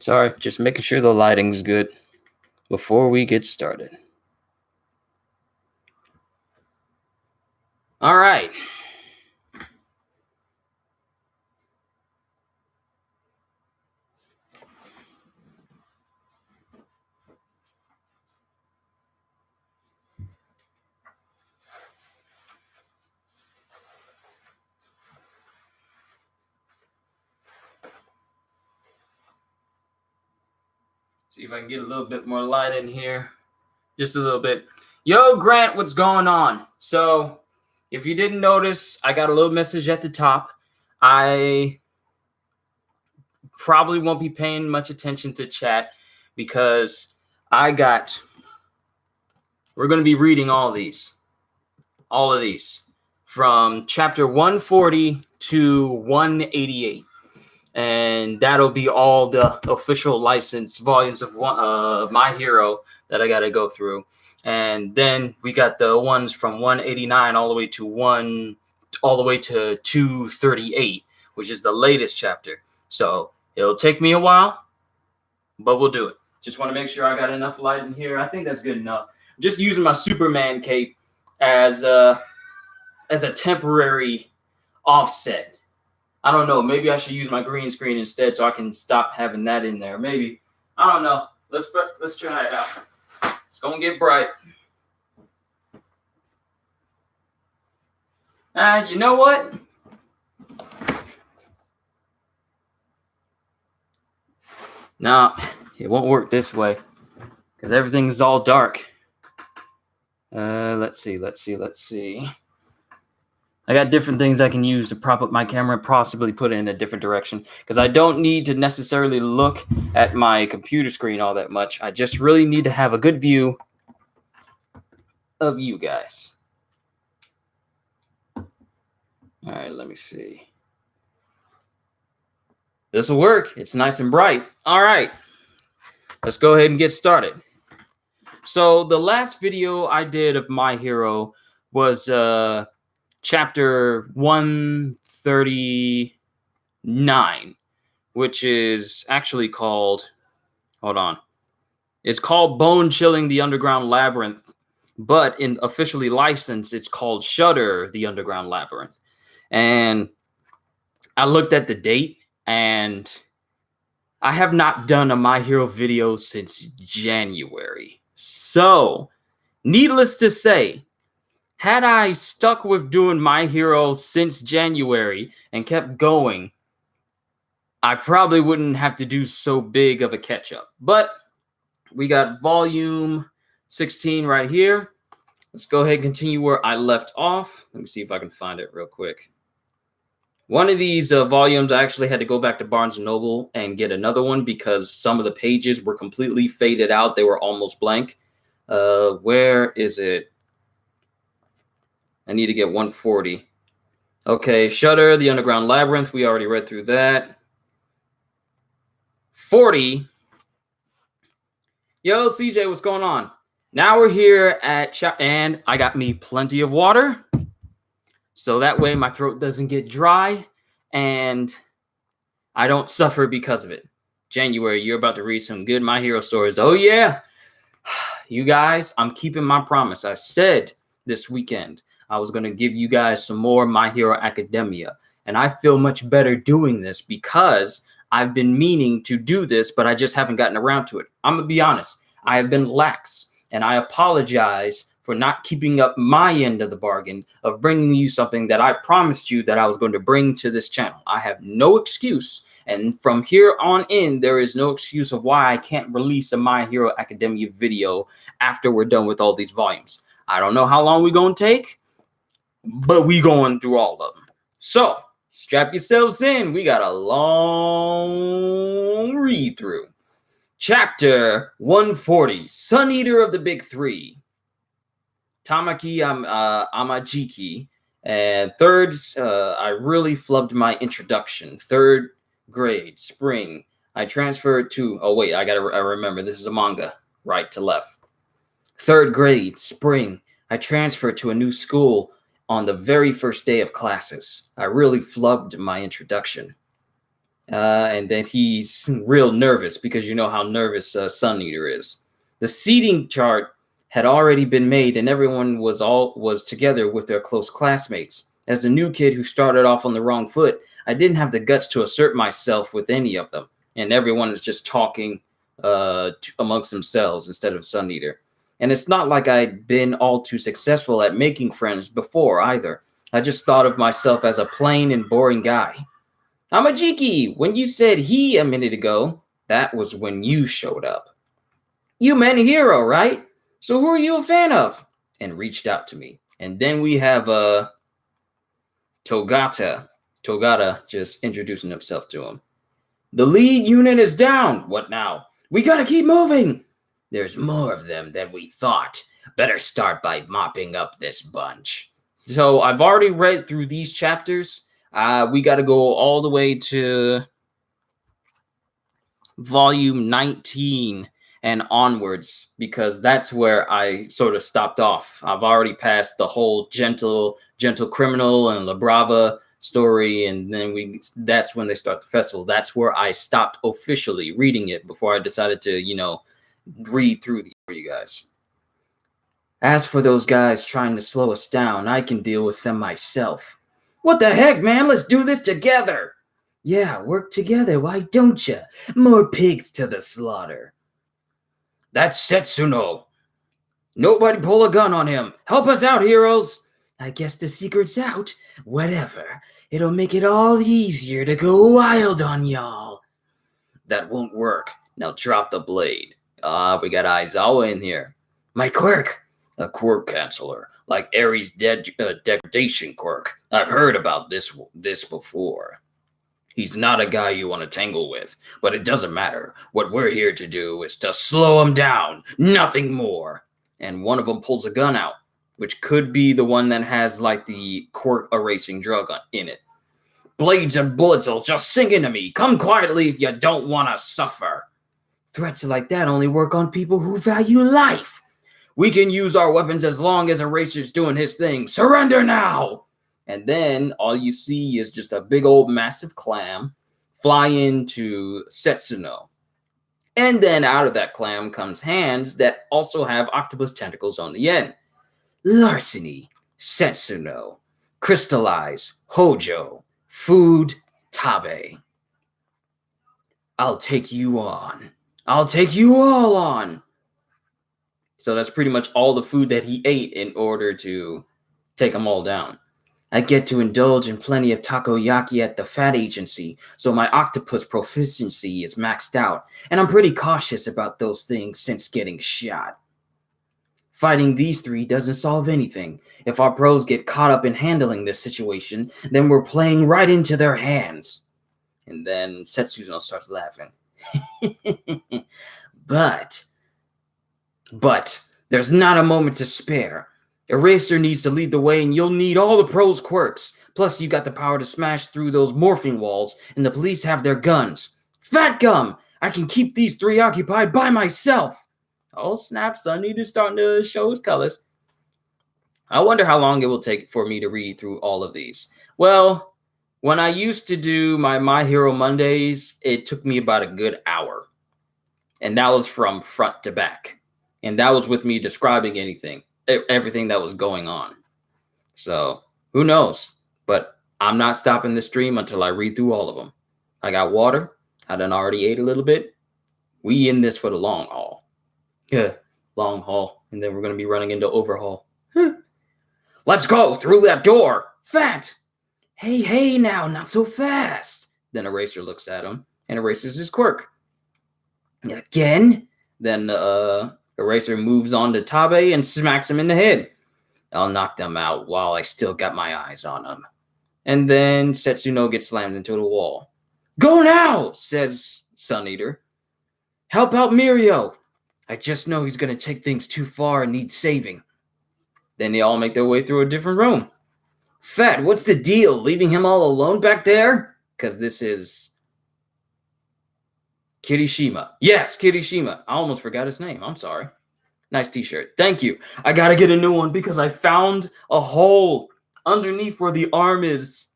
Sorry, just making sure the lighting's good before we get started. All right. See if I can get a little bit more light in here. Just a little bit. Yo, Grant, what's going on? So, if you didn't notice, I got a little message at the top. I probably won't be paying much attention to chat because we're going to be reading all of these from chapter 140 to 188. And that'll be all the official licensed volumes of My Hero that I got to go through. And then we got the ones from 189 all the way to 238, which is the latest chapter. So it'll take me a while, but we'll do it. Just want to make sure I got enough light in here. I think that's good enough. I'm just using my Superman cape as a temporary offset. I don't know. Maybe I should use my green screen instead so I can stop having that in there. Maybe. I don't know. Let's try it out. It's going to get bright. You know what? No, it won't work this way because everything's all dark. Let's see. I got different things I can use to prop up my camera and possibly put it in a different direction because I don't need to necessarily look at my computer screen all that much. I just really need to have a good view of you guys. All right, let me see. This will work. It's nice and bright. All right, let's go ahead and get started. So the last video I did of My Hero was chapter 139, which is actually called, it's called Bone Chilling the Underground Labyrinth, but in officially licensed, it's called Shudder the Underground Labyrinth. And I looked at the date, and I have not done a My Hero video since January. So, needless to say, had I stuck with doing My Hero since January and kept going, I probably wouldn't have to do so big of a catch-up. But we got volume 16 right here. Let's go ahead and continue where I left off. Let me see if I can find it real quick. One of these volumes, I actually had to go back to Barnes & Noble and get another one because some of the pages were completely faded out. They were almost blank. Where is it? I need to get 140. Okay, Shudder, the Underground Labyrinth. We already read through that. 40. Yo, CJ, what's going on? Now we're here at and I got me plenty of water. So that way my throat doesn't get dry and I don't suffer because of it. January, you're about to read some good My Hero stories. Oh, yeah. You guys, I'm keeping my promise. I said this weekend I was going to give you guys some more My Hero Academia. And I feel much better doing this because I've been meaning to do this, but I just haven't gotten around to it. I'm going to be honest. I have been lax, and I apologize for not keeping up my end of the bargain of bringing you something that I promised you that I was going to bring to this channel. I have no excuse. And from here on in, there is no excuse of why I can't release a My Hero Academia video after we're done with all these volumes. I don't know how long we're going to take, but we going through all of them. So strap yourselves in. We got a long read through. Chapter 140, Sun Eater of the Big Three. Tamaki Amajiki. And third, I really flubbed my introduction. Third grade, spring. I transferred to, I remember, this is a manga, right to left. Third grade, spring. I transferred to a new school on the very first day of classes. I really flubbed my introduction. And then he's real nervous because you know how nervous Sun Eater is. The seating chart had already been made, and everyone was together with their close classmates. As a new kid who started off on the wrong foot, I didn't have the guts to assert myself with any of them, and everyone is just talking amongst themselves instead of Sun Eater. And it's not like I'd been all too successful at making friends before either. I just thought of myself as a plain and boring guy. Amajiki, when you said he a minute ago, that was when you showed up. You meant hero, right? So who are you a fan of? And reached out to me. And then we have Togata just introducing himself to him. The lead unit is down. What now? We gotta keep moving. There's more of them than we thought. Better start by mopping up this bunch. So I've already read through these chapters. We got to go all the way to volume 19 and onwards because that's where I sort of stopped off. I've already passed the whole gentle criminal and La Brava story, and then that's when they start the festival. That's where I stopped officially reading it before I decided to, read through for you guys. As for those guys trying to slow us down, I can deal with them myself. What the heck, man? Let's do this together. Yeah, work together, why don't you? More pigs to the slaughter. That's Setsuno. Nobody pull a gun on him. Help us out, heroes. I guess the secret's out. Whatever. It'll make it all easier to go wild on y'all. That won't work. Now drop the blade. We got Aizawa in here. My quirk. A quirk canceller. Like Ares' degradation quirk. I've heard about this before. He's not a guy you want to tangle with, but it doesn't matter. What we're here to do is to slow him down, nothing more. And one of them pulls a gun out, which could be the one that has like the quirk erasing drug in it. Blades and bullets will just sink into me. Come quietly if you don't want to suffer. Threats like that only work on people who value life. We can use our weapons as long as Eraser's doing his thing. Surrender now! And then all you see is just a big old massive clam fly into Setsuno. And then out of that clam comes hands that also have octopus tentacles on the end. Larceny, Setsuno, Crystallize, Hojo, Food, Tabe. I'll take you on. I'll take you all on. So that's pretty much all the food that he ate in order to take them all down. I get to indulge in plenty of takoyaki at the Fat Agency, so my octopus proficiency is maxed out, and I'm pretty cautious about those things since getting shot. Fighting these three doesn't solve anything. If our pros get caught up in handling this situation, then we're playing right into their hands. And then Setsuno starts laughing. But there's not a moment to spare. Eraser needs to lead the way, and you'll need all the pros' quirks. Plus, you got the power to smash through those morphing walls, and the police have their guns. Fat Gum! I can keep these three occupied by myself! Oh, snap, Sun Eater's starting to show his colors. I wonder how long it will take for me to read through all of these. Well, when I used to do my Hero Mondays, it took me about a good hour. And that was from front to back. And that was with me describing everything that was going on. So, who knows? But I'm not stopping the stream until I read through all of them. I got water. I done already ate a little bit. We in this for the long haul. Yeah, long haul. And then we're going to be running into overhaul. Let's go through that door. Fat! Hey, now, not so fast. Then Eraser looks at him and erases his quirk. Again? Then, Eraser moves on to Tabe and smacks him in the head. I'll knock them out while I still got my eyes on them. And then Setsuno gets slammed into the wall. Go now, says Sun Eater. Help out Mirio. I just know he's going to take things too far and needs saving. Then they all make their way through a different room. Fat, what's the deal? Leaving him all alone back there? Because this is Kirishima. Yes, Kirishima. I almost forgot his name. I'm sorry. Nice t-shirt. Thank you. I gotta get a new one because I found a hole underneath where the arm is.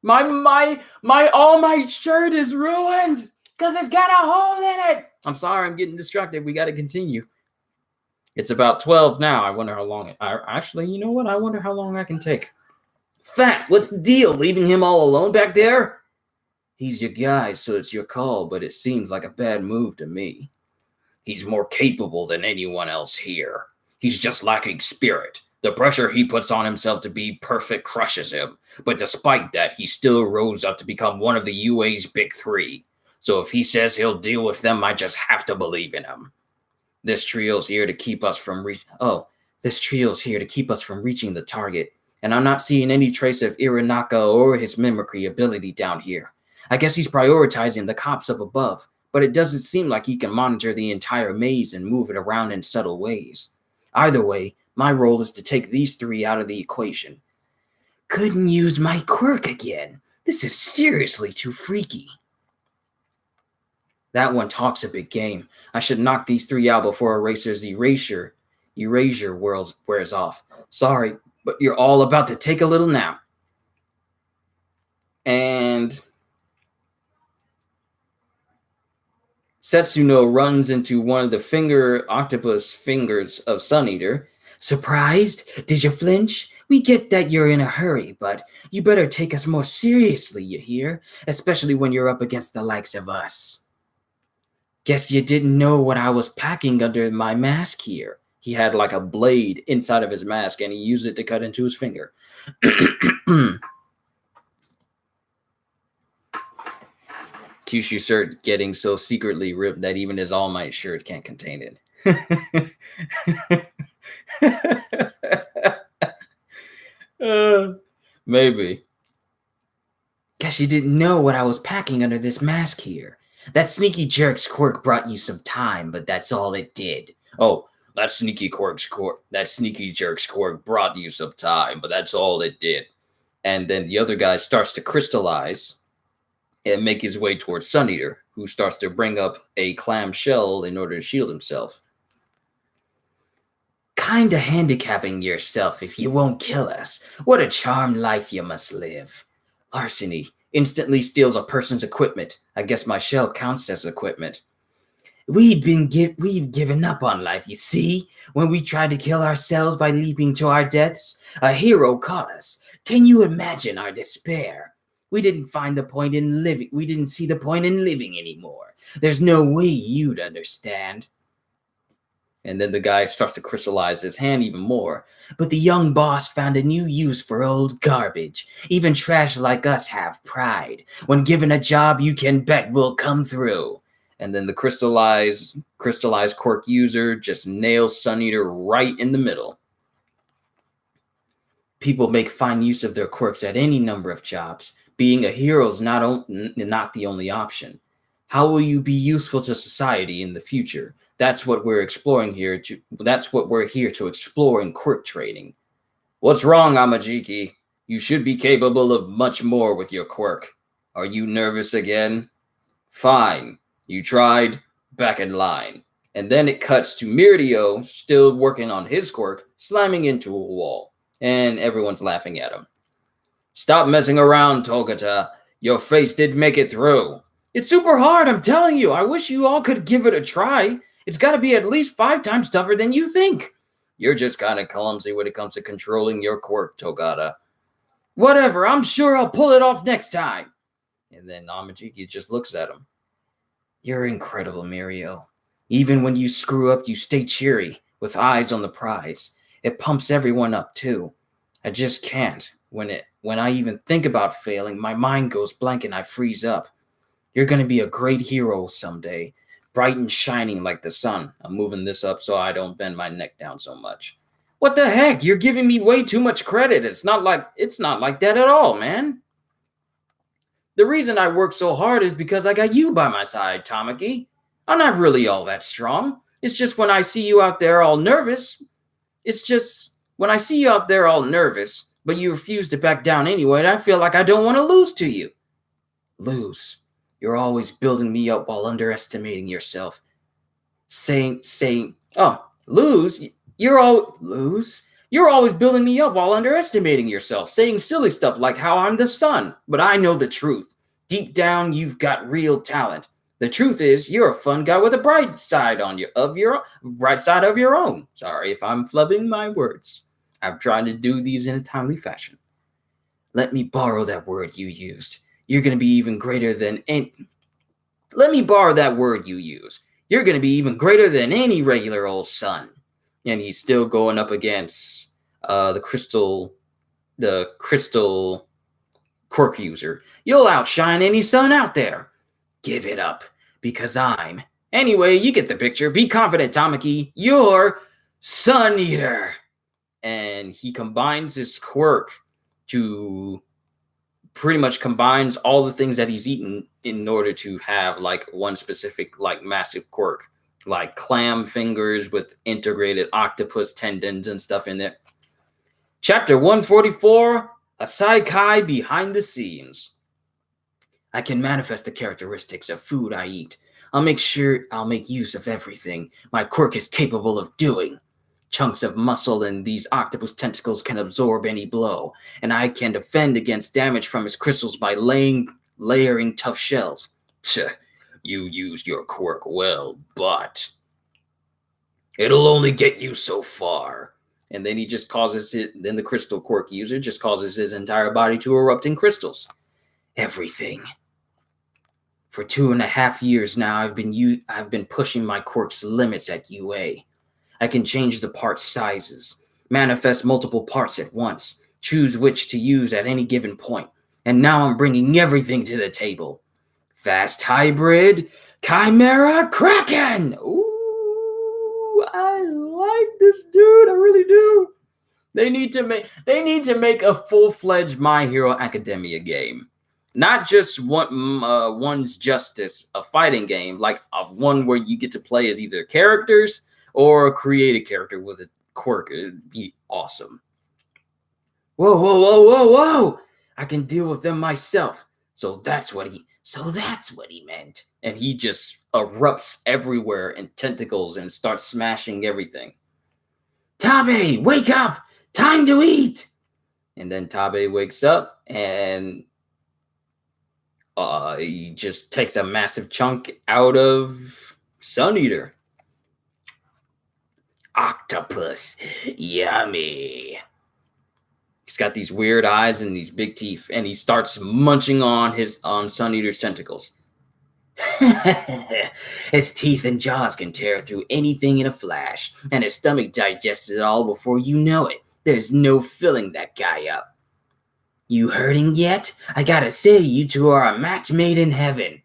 All my shirt is ruined because it's got a hole in it. I'm sorry, I'm getting distracted. We got to continue. It's about 12 now. I wonder how long actually, you know what? I wonder how long I can take. Fat, what's the deal? Leaving him all alone back there? He's your guy, so it's your call, but it seems like a bad move to me. He's more capable than anyone else here. He's just lacking spirit. The pressure he puts on himself to be perfect crushes him, but despite that, he still rose up to become one of the UA's big three. So if he says he'll deal with them, I just have to believe in him. This trio's here to keep us from this trio's here to keep us from reaching the target, and I'm not seeing any trace of Irinaka or his mimicry ability down here. I guess he's prioritizing the cops up above, but it doesn't seem like he can monitor the entire maze and move it around in subtle ways. Either way, my role is to take these three out of the equation. Couldn't use my quirk again. This is seriously too freaky. That one talks a big game. I should knock these three out before Eraser's erasure wears off. Sorry, but you're all about to take a little nap. And Setsuno runs into one of the octopus fingers of Sun Eater. Surprised? Did you flinch? We get that you're in a hurry, but you better take us more seriously, you hear? Especially when you're up against the likes of us. Guess you didn't know what I was packing under my mask here. He had like a blade inside of his mask, and he used it to cut into his finger. Kyushu shirt getting so secretly ripped that even his All Might shirt can't contain it. Maybe. Guess you didn't know what I was packing under this mask here. That sneaky jerk's quirk brought you some time, but that's all it did. Oh, that sneaky jerk's quirk brought you some time, but that's all it did. And then the other guy starts to crystallize and make his way towards Sun Eater, who starts to bring up a clam shell in order to shield himself. Kinda handicapping yourself if you won't kill us. What a charmed life you must live. Larceny. Instantly steals a person's equipment. I guess my shell counts as equipment. We've given up on life, you see? When we tried to kill ourselves by leaping to our deaths, a hero caught us. Can you imagine our despair? We didn't find the point in living. We didn't see the point in living anymore. There's no way you'd understand. And then the guy starts to crystallize his hand even more. But the young boss found a new use for old garbage. Even trash like us have pride. When given a job, you can bet we'll come through. And then the crystallized quirk user just nails Sun Eater right in the middle. People make fine use of their quirks at any number of jobs. Being a hero is not the only option. How will you be useful to society in the future? That's what we're exploring here. That's what we're here to explore in quirk trading. What's wrong, Amajiki? You should be capable of much more with your quirk. Are you nervous again? Fine. You tried. Back in line. And then it cuts to Miridio, still working on his quirk, slamming into a wall. And everyone's laughing at him. Stop messing around, Togata. Your face didn't make it through. It's super hard, I'm telling you. I wish you all could give it a try. It's got to be at least 5 times tougher than you think. You're just kind of clumsy when it comes to controlling your quirk, Togata. Whatever, I'm sure I'll pull it off next time. And then Amajiki just looks at him. You're incredible, Mirio. Even when you screw up, you stay cheery, with eyes on the prize. It pumps everyone up, too. I just can't. When I even think about failing, my mind goes blank and I freeze up. You're going to be a great hero someday. Bright and shining like the sun. I'm moving this up so I don't bend my neck down so much. What the heck? You're giving me way too much credit. It's not like that at all, man. The reason I work so hard is because I got you by my side, Tamaki. I'm not really all that strong. It's just when I see you out there all nervous. But you refuse to back down anyway, and I feel like I don't want to lose to you. Lose. You're always building me up while underestimating yourself. Lose? Lose? You're always building me up while underestimating yourself, saying silly stuff like how I'm the sun. But I know the truth. Deep down, you've got real talent. The truth is, you're a fun guy with a bright side of your own. Sorry if I'm flubbing my words. I'm trying to do these in a timely fashion. Let me borrow that word you used. You're going to be even greater than any. Let me borrow that word you use. You're going to be even greater than any regular old sun. And he's still going up against the crystal quirk user. You'll outshine any sun out there. Give it up, because I'm. Anyway, you get the picture. Be confident, Tamaki. You're Sun Eater. And he combines his quirk to pretty much combines all the things that he's eaten in order to have like one specific like massive quirk, like clam fingers with integrated octopus tendons and stuff in there. Chapter 144, a Saikai behind the scenes. I can manifest the characteristics of food I eat. I'll make use of everything my quirk is capable of doing. Chunks of muscle and these octopus tentacles can absorb any blow, and I can defend against damage from his crystals by layering tough shells. You used your quirk well, but it'll only get you so far. And then he just causes it, then the crystal quirk user just causes his entire body to erupt in crystals. Everything. For 2.5 years now, I've been pushing my quirk's limits at UA. I can change the part sizes, manifest multiple parts at once, choose which to use at any given point, and now I'm bringing everything to the table. Fast hybrid, Chimera Kraken! Ooh, I like this dude, I really do. They need to make a full-fledged My Hero Academia game. Not just one's justice, a fighting game, like one where you get to play as either characters or create a character with a quirk. It'd be awesome. Whoa. I can deal with them myself. So that's what he meant. And he just erupts everywhere in tentacles and starts smashing everything. Tabe, wake up! Time to eat! And then Tabe wakes up and he just takes a massive chunk out of Sun Eater. Octopus. Yummy. He's got these weird eyes and these big teeth, and he starts munching on Sun Eater's tentacles. His teeth and jaws can tear through anything in a flash, and his stomach digests it all before you know it. There's no filling that guy up. You hurting yet? I gotta say, you two are a match made in heaven.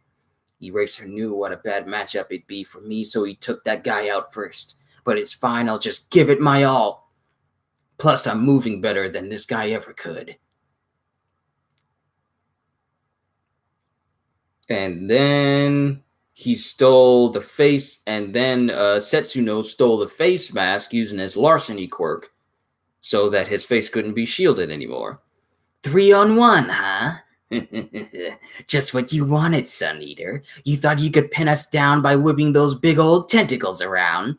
Eraser knew what a bad matchup it'd be for me, so he took that guy out first. But it's fine, I'll just give it my all. Plus, I'm moving better than this guy ever could. And then he stole the face, and then Setsuno stole the face mask using his larceny quirk so that his face couldn't be shielded anymore. 3-on-1, huh? Just what you wanted, Sun Eater. You thought you could pin us down by whipping those big old tentacles around.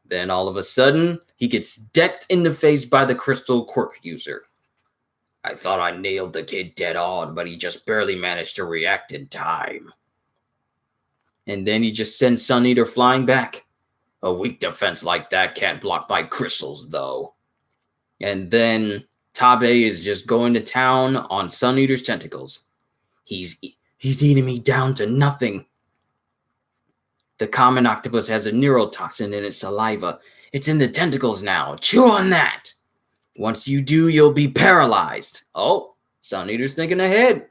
Then all of a sudden, he gets decked in the face by the crystal quirk user. I thought I nailed the kid dead on, but he just barely managed to react in time. And then he just sends Sun Eater flying back. A weak defense like that can't block by crystals, though. And then Tabe is just going to town on Sun Eater's tentacles. He's eating me down to nothing. The common octopus has a neurotoxin in its saliva. It's in the tentacles now. Chew on that. Once you do, you'll be paralyzed. Oh, Sun Eater's thinking ahead.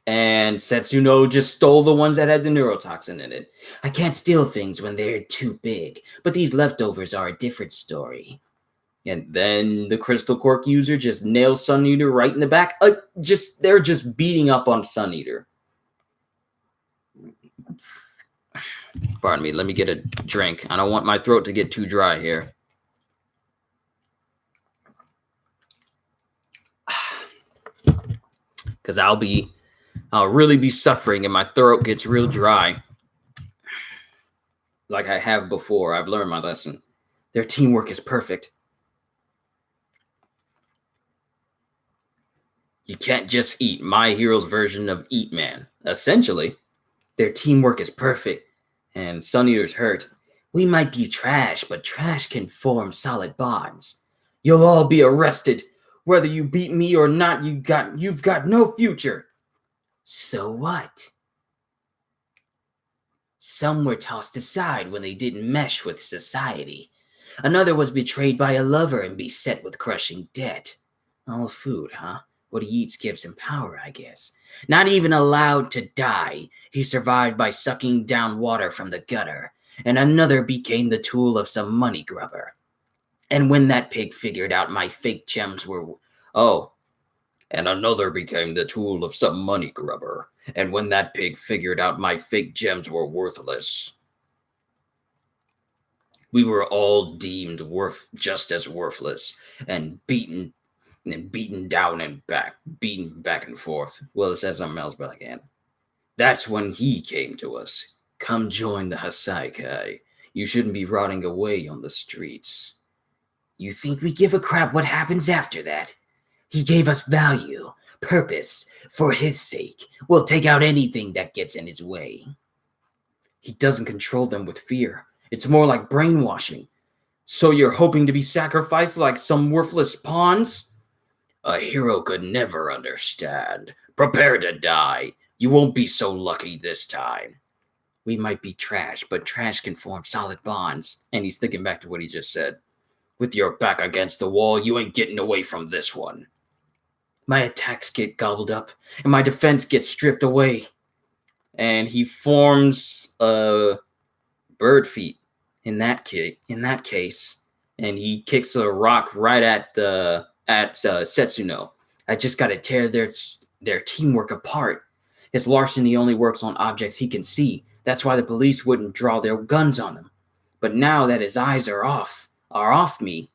And Setsuno just stole the ones that had the neurotoxin in it. I can't steal things when they're too big, but these leftovers are a different story. And then the crystal quirk user just nails Sun Eater right in the back. They're just beating up on Sun Eater. Pardon me, let me get a drink. I don't want my throat to get too dry here. Because I'll really be suffering and my throat gets real dry. like I have before. I've learned my lesson. Their teamwork is perfect. You can't just eat my hero's version of Eat Man. Essentially, their teamwork is perfect. And Sun Eater's hurt. We might be trash, but trash can form solid bonds. You'll all be arrested. Whether you beat me or not, you've got no future. So what? Some were tossed aside when they didn't mesh with society. Another was betrayed by a lover and beset with crushing debt. All food, huh? What he eats gives him power, I guess. Not even allowed to die, he survived by sucking down water from the gutter. And another became the tool of some money grubber. And when that pig figured out my fake gems were... Oh, and another became the tool of some money grubber. And when that pig figured out my fake gems were worthless, we were all deemed just as worthless and beaten down and beaten back and forth. Well, it says something else, but I can't. That's when he came to us. Come join the Hasaikai. You shouldn't be rotting away on the streets. You think we give a crap what happens after that? He gave us value, purpose, for his sake. We'll take out anything that gets in his way. He doesn't control them with fear. It's more like brainwashing. So you're hoping to be sacrificed like some worthless pawns? A hero could never understand. Prepare to die. You won't be so lucky this time. We might be trash, but trash can form solid bonds. And he's thinking back to what he just said. With your back against the wall, you ain't getting away from this one. My attacks get gobbled up, and my defense gets stripped away. And he forms bird feet in that case, and he kicks a rock right at Setsuno. I just got to tear their teamwork apart. His larceny only works on objects he can see. That's why the police wouldn't draw their guns on him. But now that his eyes are off me,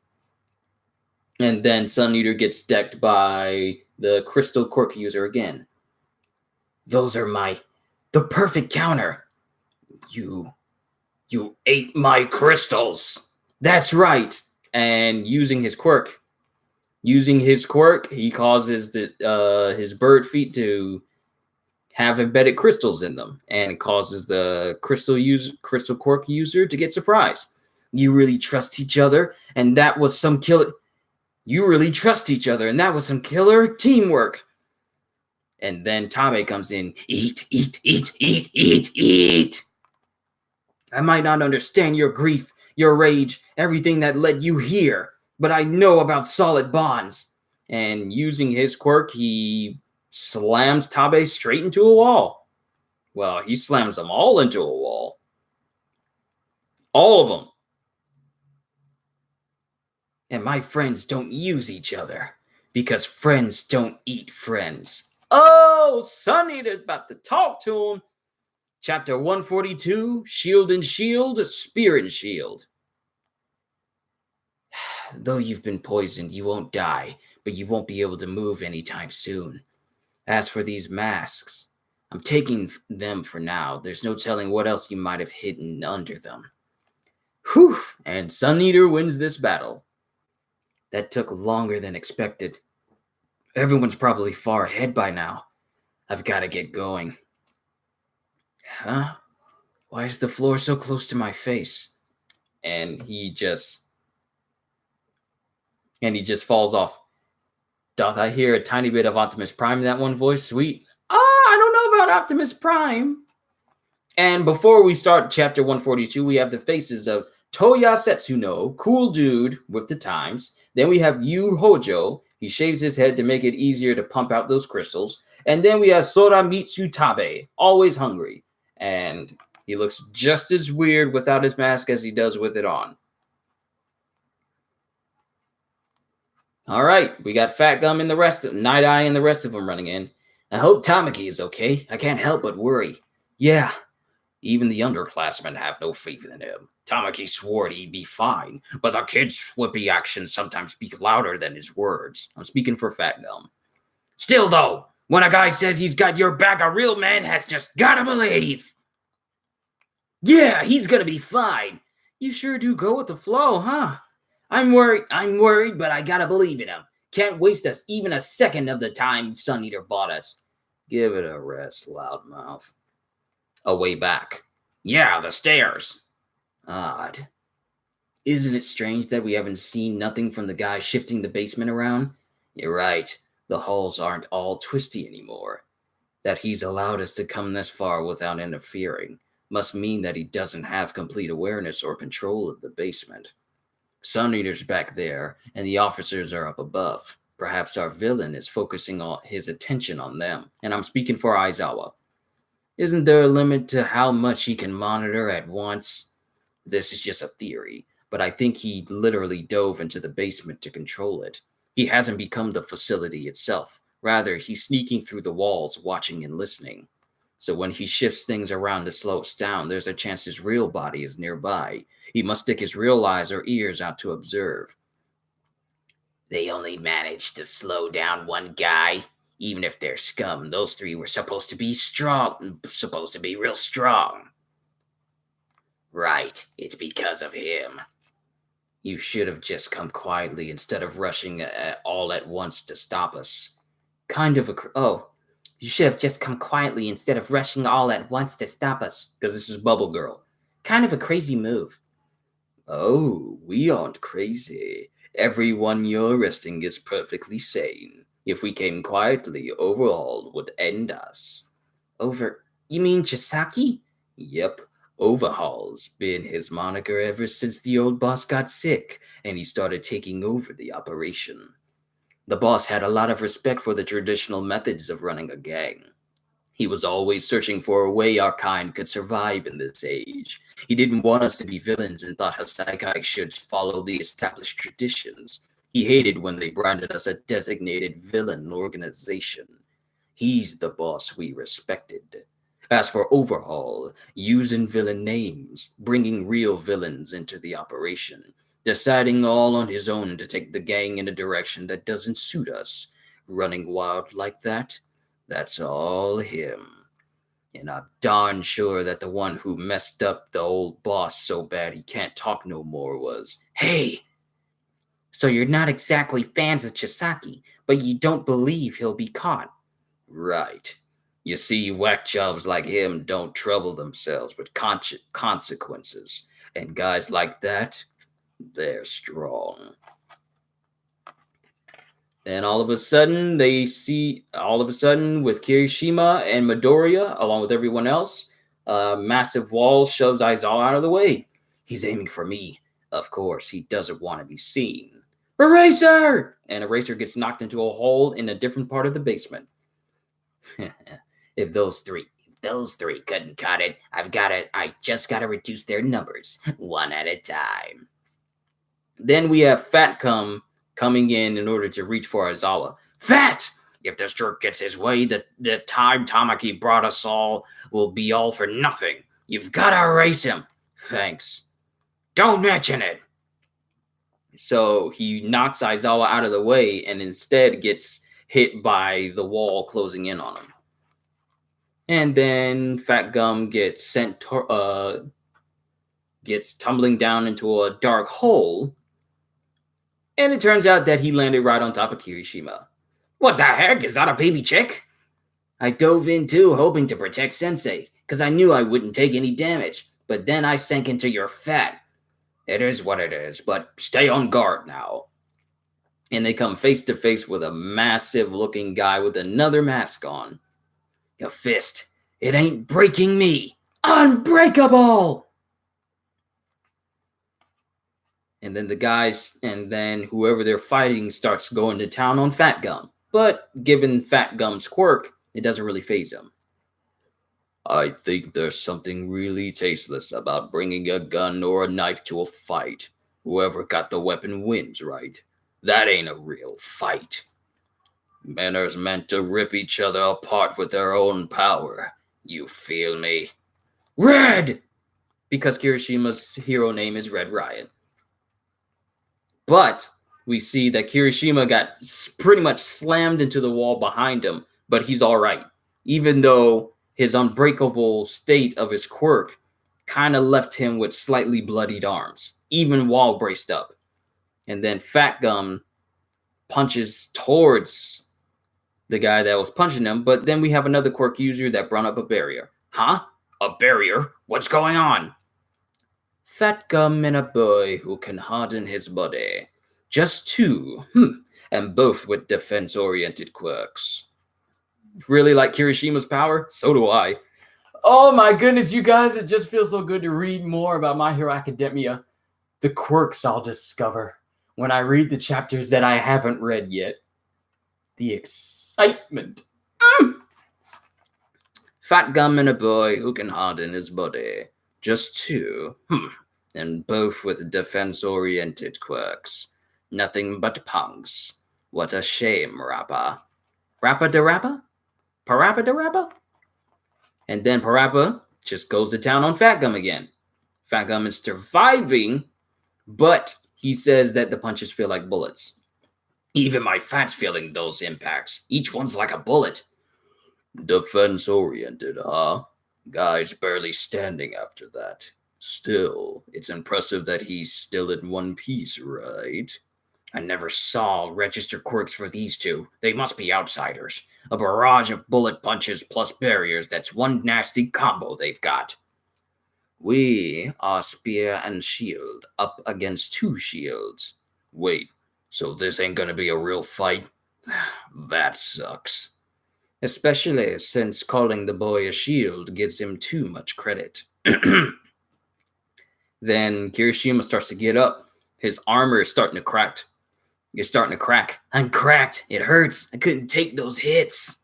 and then Sun Eater gets decked by the crystal quirk user again. Those are the perfect counter. You ate my crystals. That's right. And using his quirk, he causes his bird feet to have embedded crystals in them, and it causes the crystal quirk user to get surprised. You really trust each other, and that was some killer. You really trust each other, and that was some killer teamwork. And then Tabe comes in. Eat, eat, eat, eat, eat, eat. I might not understand your grief, your rage, everything that led you here, but I know about solid bonds. And using his quirk, he slams Tabe straight into a wall. Well, he slams them all into a wall. All of them. And my friends don't use each other, because friends don't eat friends. Oh, Sun Eater's about to talk to him. Chapter 142, Shield and Shield, Spear and Shield. Though you've been poisoned, you won't die, but you won't be able to move anytime soon. As for these masks, I'm taking them for now. There's no telling what else you might have hidden under them. Whew, and Sun Eater wins this battle. That took longer than expected. Everyone's probably far ahead by now. I've got to get going. Huh? Why is the floor so close to my face? And he just falls off. Doth I hear a tiny bit of Optimus Prime in that one voice? Sweet. I don't know about Optimus Prime. And before we start chapter 142, we have the faces of Toya Setsuno, cool dude with the times. Then we have Yu Hojo. He shaves his head to make it easier to pump out those crystals. And then we have Sora Mitsu Tabe, always hungry. And he looks just as weird without his mask as he does with it on. All right, we got Fat Gum and the rest of Night Eye and the rest of them running in. I hope Tamaki is okay. I can't help but worry. Yeah, even the underclassmen have no faith in him. Tamaki swore he'd be fine, but the kid's flippy actions sometimes speak louder than his words. I'm speaking for Fat Gum. Still, though, when a guy says he's got your back, a real man has just gotta believe. Yeah, he's gonna be fine. You sure do go with the flow, huh? I'm worried, but I gotta believe in him. Can't waste us even a second of the time Sun Eater bought us. Give it a rest, loudmouth. A way back. Yeah, the stairs. Odd. Isn't it strange that we haven't seen nothing from the guy shifting the basement around? You're right. The halls aren't all twisty anymore. That he's allowed us to come this far without interfering must mean that he doesn't have complete awareness or control of the basement. Sun Eater's back there, and the officers are up above. Perhaps our villain is focusing all his attention on them, and I'm speaking for Aizawa. Isn't there a limit to how much he can monitor at once? This is just a theory, but I think he literally dove into the basement to control it. He hasn't become the facility itself. Rather, he's sneaking through the walls, watching and listening. So when he shifts things around to slow us down, there's a chance his real body is nearby. He must stick his real eyes or ears out to observe. They only managed to slow down one guy. Even if they're scum, those three were supposed to be real strong. Right, it's because of him. You should have just come quietly instead of rushing all at once to stop us. You should have just come quietly instead of rushing all at once to stop us. Because this is Bubble Girl. Kind of a crazy move. Oh, we aren't crazy. Everyone you're arresting is perfectly sane. If we came quietly, Overhaul would end us. You mean Chisaki? Yep. Overhaul's been his moniker ever since the old boss got sick and he started taking over the operation. The boss had a lot of respect for the traditional methods of running a gang. He was always searching for a way our kind could survive in this age. He didn't want us to be villains and thought Hasakai should follow the established traditions. He hated when they branded us a designated villain organization. He's the boss we respected. As for Overhaul, using villain names, bringing real villains into the operation, deciding all on his own to take the gang in a direction that doesn't suit us, running wild like that, that's all him. And I'm darn sure that the one who messed up the old boss so bad he can't talk no more was, Hey! So you're not exactly fans of Chisaki, but you don't believe he'll be caught. Right. You see, whack jobs like him don't trouble themselves with consequences. And guys like that, they're strong. Then all of a sudden, with Kirishima and Midoriya, along with everyone else, a massive wall shoves Aizawa out of the way. He's aiming for me. Of course, he doesn't want to be seen. Eraser! And Eraser gets knocked into a hole in a different part of the basement. If those three couldn't cut it, I just gotta reduce their numbers one at a time. Then we have Fat Gum coming in order to reach for Aizawa. Fat! If this jerk gets his way, the time Tamaki brought us all will be all for nothing. You've gotta erase him. Thanks. Don't mention it. So he knocks Aizawa out of the way and instead gets hit by the wall closing in on him. And then Fat Gum gets gets tumbling down into a dark hole. And it turns out that he landed right on top of Kirishima. What the heck? Is that a baby chick? I dove in too, hoping to protect Sensei, because I knew I wouldn't take any damage. But then I sank into your fat. It is what it is, but stay on guard now. And they come face to face with a massive looking guy with another mask on. Your fist, it ain't breaking me. Unbreakable! And then whoever they're fighting starts going to town on Fat Gum. But given Fat Gum's quirk, it doesn't really faze him. I think there's something really tasteless about bringing a gun or a knife to a fight. Whoever got the weapon wins, right? That ain't a real fight. Men are meant to rip each other apart with their own power. You feel me? Red! Because Kirishima's hero name is Red Riot. But we see that Kirishima got pretty much slammed into the wall behind him, but he's all right. Even though his unbreakable state of his quirk kind of left him with slightly bloodied arms, even while braced up. And then Fat Gum punches towards the guy that was punching him, but then we have another quirk user that brought up a barrier. Huh? A barrier? What's going on? Fat Gum and a boy who can harden his body. Just two. And both with defense-oriented quirks. Really like Kirishima's power? So do I. Oh my goodness, you guys, it just feels so good to read more about My Hero Academia. The quirks I'll discover when I read the chapters that I haven't read yet. The excitement. Fat Gum and a boy who can harden his body. Just two. And both with defense-oriented quirks. Nothing but punks. What a shame, Rappa. Rappa de Rappa? Parappa de Rappa? And then Parappa just goes to town on Fat Gum again. Fat Gum is surviving, but he says that the punches feel like bullets. Even my fat's feeling those impacts. Each one's like a bullet. Defense-oriented, huh? Guy's barely standing after that. Still, it's impressive that he's still in one piece, right? I never saw registered quirks for these two. They must be outsiders. A barrage of bullet punches plus barriers. That's one nasty combo they've got. We are spear and shield up against two shields. Wait, so this ain't gonna be a real fight? That sucks. Especially since calling the boy a shield gives him too much credit. Then Kirishima starts to get up. His armor is starting to crack. It's starting to crack. I'm cracked. It hurts. I couldn't take those hits.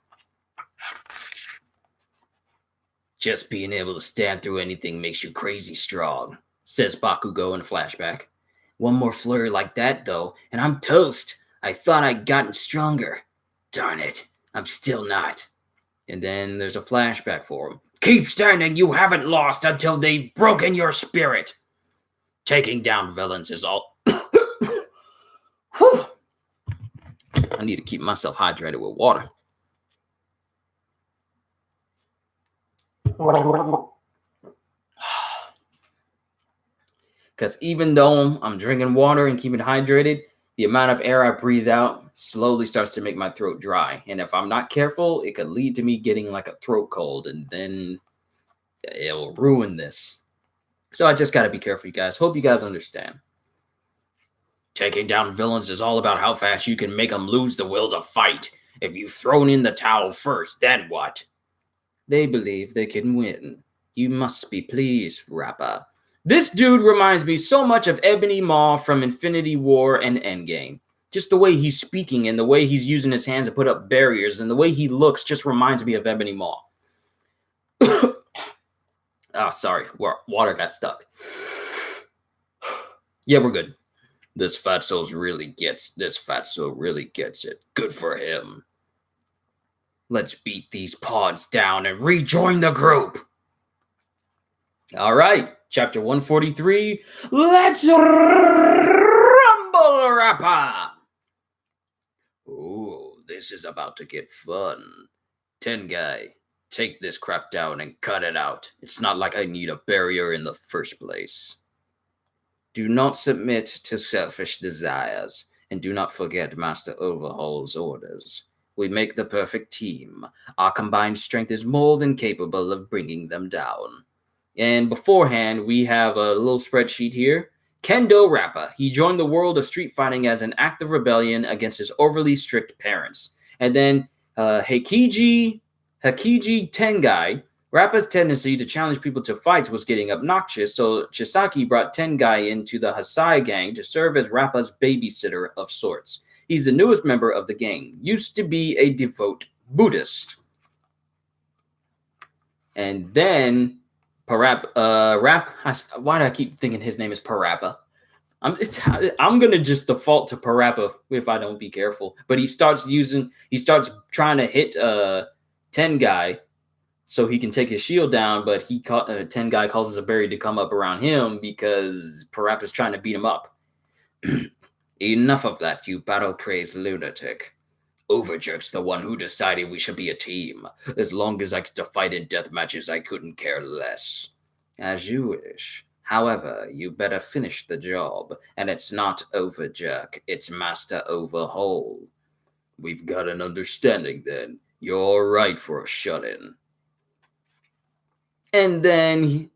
Just being able to stand through anything makes you crazy strong, says Bakugo in a flashback. One more flurry like that, though, and I'm toast. I thought I'd gotten stronger. Darn it. I'm still not. And then there's a flashback for him. Keep standing. You haven't lost until they've broken your spirit. Taking down villains is all... Whew. I need to keep myself hydrated with water. Because even though I'm drinking water and keeping hydrated, the amount of air I breathe out slowly starts to make my throat dry. And if I'm not careful, it could lead to me getting like a throat cold, and then it'll ruin this. So I just got to be careful, you guys. Hope you guys understand. Taking down villains is all about how fast you can make them lose the will to fight. If you've thrown in the towel first, then what? They believe they can win. You must be pleased, Rappa. This dude reminds me so much of Ebony Maw from Infinity War and Endgame. Just the way he's speaking and the way he's using his hands to put up barriers and the way he looks just reminds me of Ebony Maw. Sorry. Water got stuck. Yeah, we're good. This fatso really gets it. Good for him. Let's beat these pods down and rejoin the group. All right, chapter 143. Let's rumble, Rappa. Ooh, this is about to get fun. Tengai, take this crap down and cut it out. It's not like I need a barrier in the first place. Do not submit to selfish desires, and do not forget Master Overhaul's orders. We make the perfect team. Our combined strength is more than capable of bringing them down. And beforehand, we have a little spreadsheet here. Kendo Rappa. He joined the world of street fighting as an act of rebellion against his overly strict parents. And then Hakiji Tengai. Rappa's tendency to challenge people to fights was getting obnoxious, so Chisaki brought Tengai into the Hasai gang to serve as Rappa's babysitter of sorts. He's the newest member of the gang, used to be a devout Buddhist. And then why do I keep thinking his name is Parappa? I'm gonna just default to Parappa if I don't be careful. But he starts trying to hit Tengai so he can take his shield down, but Tengai causes a berry to come up around him because Parappa's trying to beat him up. Enough of that, you battle-crazed lunatic. Overjerk's the one who decided we should be a team. As long as I get to fight in death matches, I couldn't care less. As you wish. However, you better finish the job, and it's not over jerk, it's master overhaul. We've got an understanding then. You're right for a shut-in. And then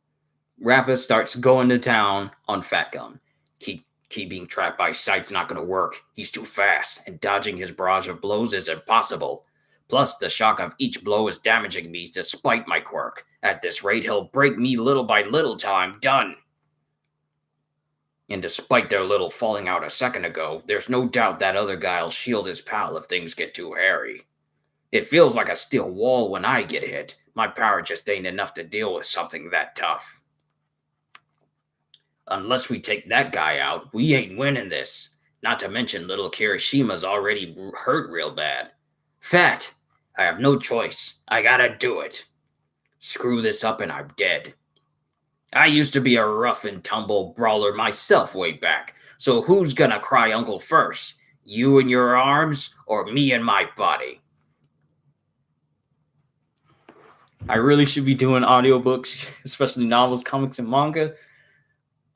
Rappa starts going to town on Fat Gum. Keep being tracked by sight's not gonna work. He's too fast, and dodging his barrage of blows is impossible. Plus, the shock of each blow is damaging me despite my quirk. At this rate, he'll break me little by little till I'm done. And despite their little falling out a second ago, there's no doubt that other guy'll shield his pal if things get too hairy. It feels like a steel wall when I get hit. My power just ain't enough to deal with something that tough. Unless we take that guy out, we ain't winning this. Not to mention little Kirishima's already hurt real bad. Fat! I have no choice. I gotta do it. Screw this up and I'm dead. I used to be a rough and tumble brawler myself way back, so who's gonna cry uncle first? You and your arms, or me and my body? I really should be doing audiobooks, especially novels, comics, and manga.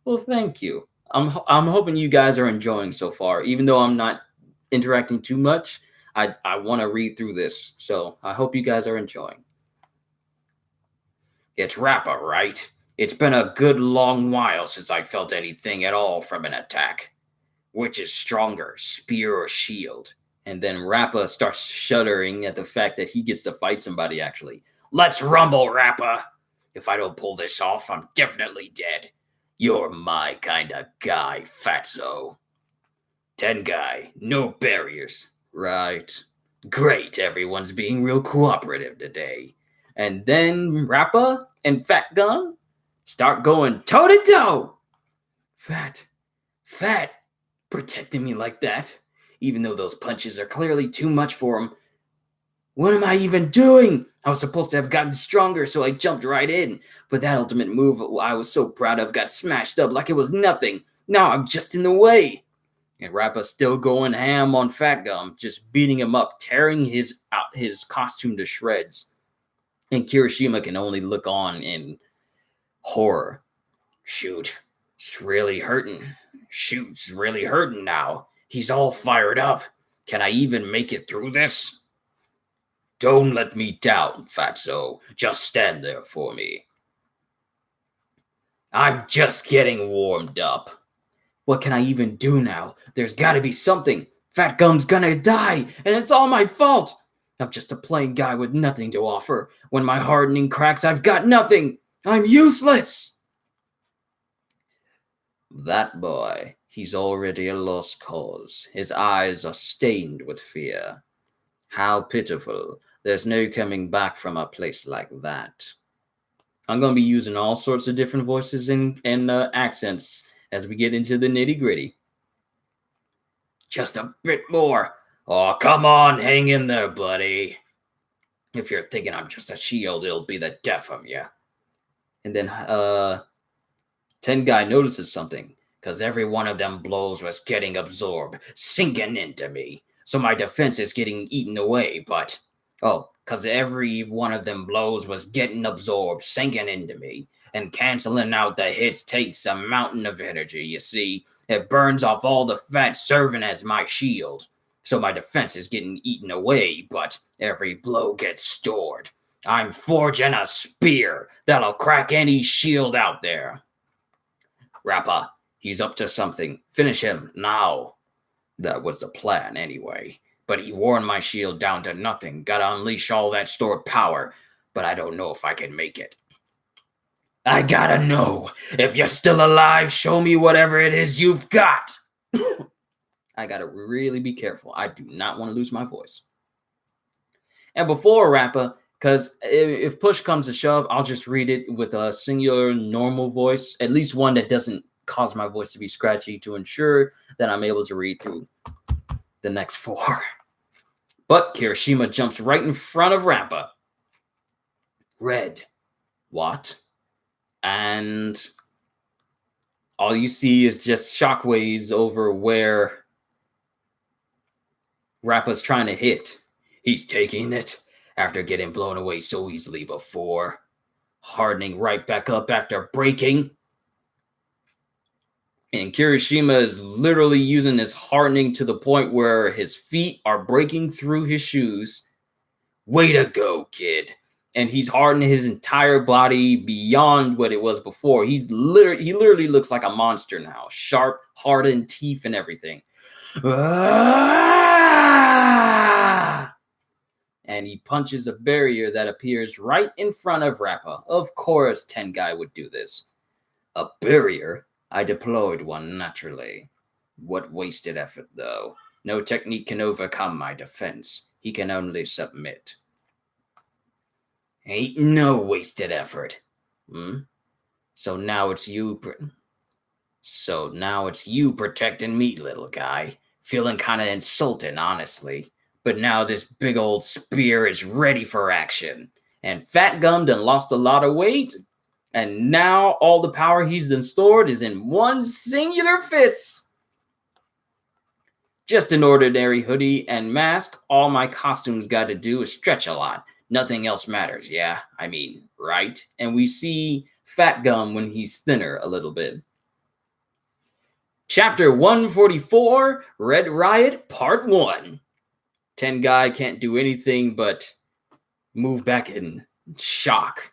Well, thank you. I'm hoping you guys are enjoying so far, even though I'm not interacting too much. I want to read through this, so I hope you guys are enjoying. It's Rappa, right? It's been a good long while since I felt anything at all from an attack. Which is stronger, spear or shield? And then Rappa starts shuddering at the fact that he gets to fight somebody, actually. Let's rumble, Rappa! If I don't pull this off, I'm definitely dead. You're my kind of guy, Fatso. 10 guy, no barriers. Right. Great, everyone's being real cooperative today. And then Rappa and Fat Gum start going toe-to-toe. Fat, protecting me like that, even though those punches are clearly too much for him. What am I even doing? I was supposed to have gotten stronger, so I jumped right in. But that ultimate move I was so proud of got smashed up like it was nothing. Now I'm just in the way. And Rappa's still going ham on Fat Gum, just beating him up, tearing his costume to shreds. And Kirishima can only look on in horror. Shoot, it's really hurting. Shoot's really hurting now. He's all fired up. Can I even make it through this? Don't let me down, Fatso. Just stand there for me. I'm just getting warmed up. What can I even do now? There's gotta be something. Fat Gum's gonna die, and it's all my fault. I'm just a plain guy with nothing to offer. When my hardening cracks, I've got nothing. I'm useless. That boy, he's already a lost cause. His eyes are stained with fear. How pitiful. There's no coming back from a place like that. I'm going to be using all sorts of different voices and accents as we get into the nitty-gritty. Just a bit more. Oh, come on, hang in there, buddy. If you're thinking I'm just a shield, it'll be the death of you. And then 10 guy notices something, because every one of them blows was getting absorbed, sinking into me. So my defense is getting eaten away, but... because every one of them blows was getting absorbed, sinking into me, and canceling out the hits takes a mountain of energy, you see. It burns off all the fat serving as my shield. So my defense is getting eaten away, but every blow gets stored. I'm forging a spear that'll crack any shield out there. Rappa, he's up to something. Finish him now. That was the plan anyway. But he worn my shield down to nothing. Gotta unleash all that stored power. But I don't know if I can make it. I gotta know. If you're still alive, show me whatever it is you've got. I gotta really be careful. I do not want to lose my voice. And before Rappa, because if push comes to shove, I'll just read it with a singular normal voice. At least one that doesn't cause my voice to be scratchy to ensure that I'm able to read through the next 4. But Kirishima jumps right in front of Rappa. Red. What? And all you see is just shockwaves over where Rappa's trying to hit. He's taking it after getting blown away so easily before. hardening right back up after breaking. And Kirishima is literally using this hardening to the point where his feet are breaking through his shoes. Way to go, kid. And he's hardened his entire body beyond what it was before. He literally looks like a monster now. Sharp, hardened teeth and everything. And he punches a barrier that appears right in front of Rappa. Of course, Tengai would do this. A barrier? I deployed one naturally. What wasted effort, though. No technique can overcome my defense. He can only submit. Ain't no wasted effort. So now it's you protecting me, little guy. Feeling kind of insulting, honestly. But now this big old spear is ready for action. And Fat Gum done lost a lot of weight. And now all the power he's done stored is in one singular fist. Just an ordinary hoodie and mask. All my costumes got to do is stretch a lot. Nothing else matters, yeah? I mean, right? And we see Fat Gum when he's thinner a little bit. Chapter 144, Red Riot, Part 1. Tengai can't do anything but move back in shock.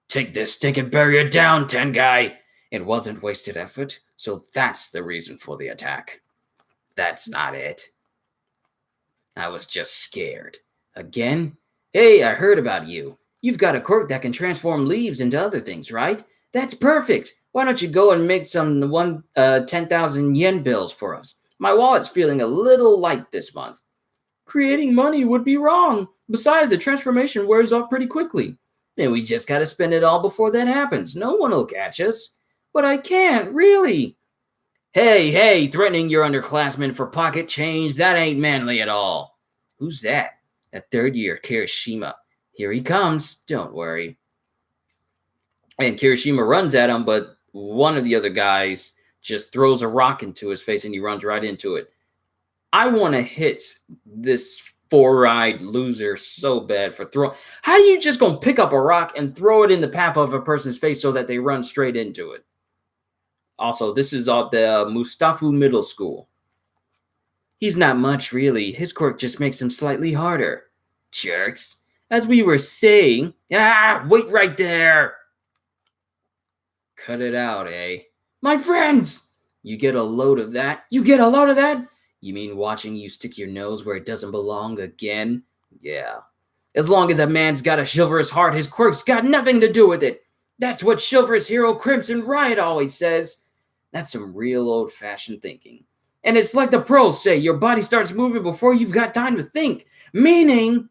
Take this stinking barrier down, Tengai. It wasn't wasted effort, so that's the reason for the attack. That's not it. I was just scared. Again? Hey, I heard about you. You've got a quirk that can transform leaves into other things, right? That's perfect. Why don't you go and make some 10,000 yen bills for us? My wallet's feeling a little light this month. Creating money would be wrong. Besides, the transformation wears off pretty quickly. Then we just gotta spend it all before that happens. No one will catch us. But I can't, really. Hey, threatening your underclassmen for pocket change, that ain't manly at all. Who's that? That third year, Kirishima. Here he comes, don't worry. And Kirishima runs at him, but one of the other guys just throws a rock into his face and he runs right into it. I want to hit this four-eyed loser so bad for throwing. How do you just gonna pick up a rock and throw it in the path of a person's face so that they run straight into it? Also, this is at the Mustafu Middle School. He's not much, really. His quirk just makes him slightly harder. Jerks. As we were saying... wait right there! Cut it out, eh? My friends! You get a load of that? You get a load of that? You mean watching you stick your nose where it doesn't belong again? Yeah. As long as a man's got a chivalrous heart, his quirk's got nothing to do with it. That's what chivalrous hero Crimson Riot always says. That's some real old-fashioned thinking. And it's like the pros say, your body starts moving before you've got time to think. Meaning,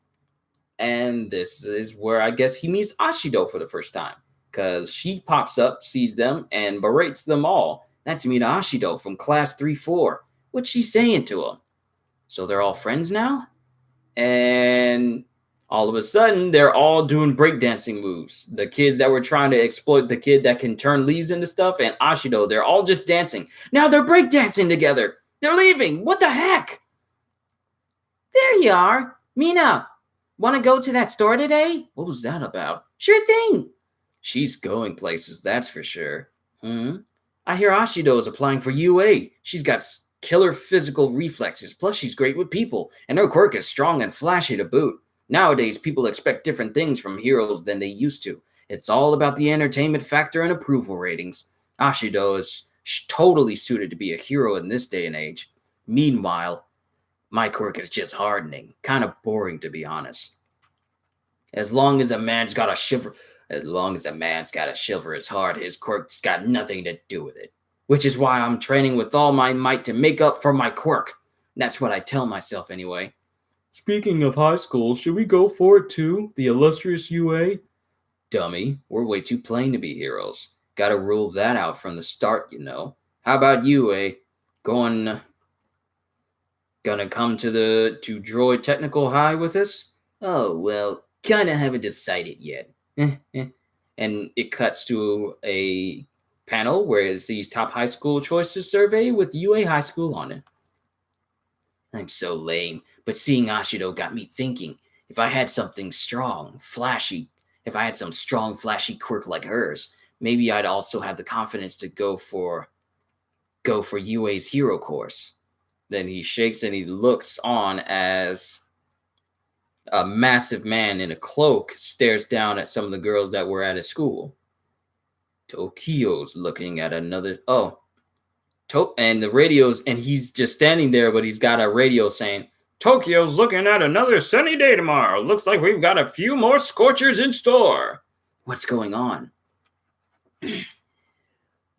and this is where I guess he meets Ashido for the first time. Because she pops up, sees them, and berates them all. That's Mina Ashido from class 3-4. What's she saying to him? So they're all friends now? And all of a sudden, they're all doing breakdancing moves. The kids that were trying to exploit the kid that can turn leaves into stuff, and Ashido, they're all just dancing. Now they're breakdancing together. They're leaving. What the heck? There you are. Mina, want to go to that store today? What was that about? Sure thing. She's going places, that's for sure. I hear Ashido is applying for UA. She's got killer physical reflexes, plus she's great with people, and her quirk is strong and flashy to boot. Nowadays, people expect different things from heroes than they used to. It's all about the entertainment factor and approval ratings. Ashido is totally suited to be a hero in this day and age. Meanwhile, my quirk is just hardening. Kind of boring, to be honest. As long as a man's got a chivalrous heart, his quirk's got nothing to do with it. Which is why I'm training with all my might to make up for my quirk. That's what I tell myself anyway. Speaking of high school, should we go for it too? The illustrious UA? Dummy, we're way too plain to be heroes. Gotta rule that out from the start, you know. How about you, eh? Gonna come to Droid Technical High with us? Oh, well, kinda haven't decided yet. And it cuts to a panel where it sees top high school choices survey with UA High School on it. I'm so lame, but seeing Ashido got me thinking. If I had something strong, flashy, If I had some strong, flashy quirk like hers, maybe I'd also have the confidence to go for UA's hero course. Then he shakes and he looks on as a massive man in a cloak stares down at some of the girls that were at his school. Tokyo's looking at another. And the radios, and he's just standing there, but he's got a radio saying, Tokyo's looking at another sunny day tomorrow. Looks like we've got a few more scorchers in store. What's going on?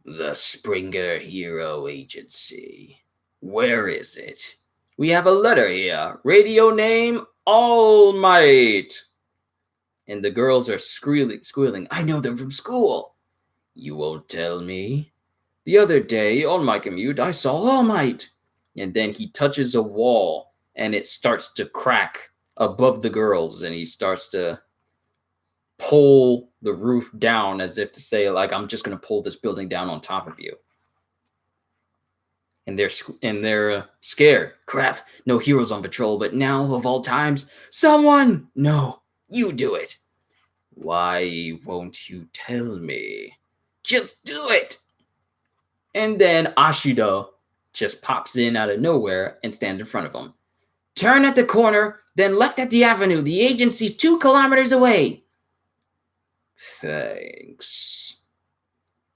The Springer Hero Agency. Where is it? We have a letter here. Radio name, All Might. And the girls are squealing. I know them from school. You won't tell me? The other day on my commute, I saw All Might. And then he touches a wall, and it starts to crack above the girls, and he starts to pull the roof down as if to say, like, I'm just going to pull this building down on top of you. And they're scared. Crap, no heroes on patrol, but now, of all times, someone! No, you do it. Why won't you tell me? Just do it! And then Ashido just pops in out of nowhere and stands in front of him. Turn at the corner, then left at the avenue. The agency's 2 kilometers away. Thanks.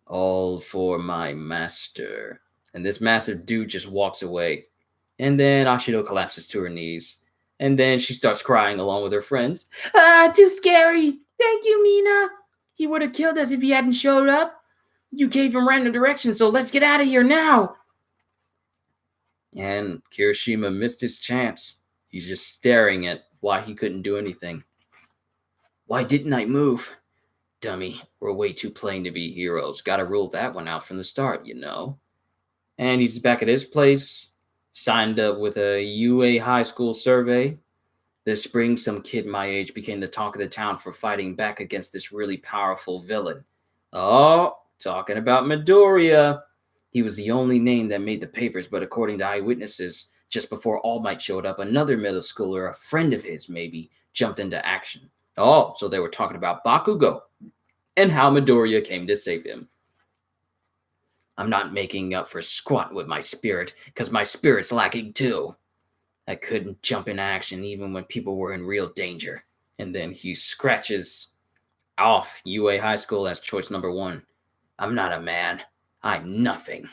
All for my master. And this massive dude just walks away. And then Ashido collapses to her knees. And then she starts crying along with her friends. Too scary. Thank you, Mina. He would have killed us if he hadn't showed up. You gave him random directions, so let's get out of here now. And Kirishima missed his chance. He's just staring at why he couldn't do anything. Why didn't I move? Dummy, we're way too plain to be heroes. Gotta rule that one out from the start, you know. And he's back at his place, signed up with a UA high school survey. This spring, some kid my age became the talk of the town for fighting back against this really powerful villain. Oh, talking about Midoriya. He was the only name that made the papers, but according to eyewitnesses, just before All Might showed up, another middle schooler, a friend of his maybe, jumped into action. Oh, so they were talking about Bakugo and how Midoriya came to save him. I'm not making up for squat with my spirit, because my spirit's lacking too. I couldn't jump into action even when people were in real danger. And then he scratches off UA High School as choice number 1. I'm not a man. I'm nothing.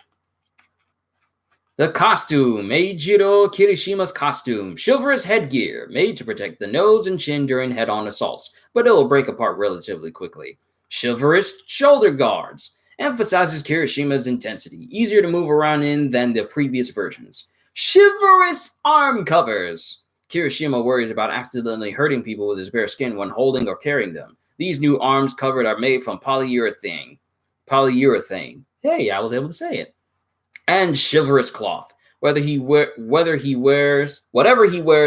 The costume. Eijiro Kirishima's costume. Chivalrous headgear, made to protect the nose and chin during head-on assaults, but it'll break apart relatively quickly. Chivalrous shoulder guards. Emphasizes Kirishima's intensity, easier to move around in than the previous versions. Chivalrous arm covers. Kirishima worries about accidentally hurting people with his bare skin when holding or carrying them. These new arms covered are made from polyurethane. Hey, I was able to say it. And chivalrous cloth. Whatever he wears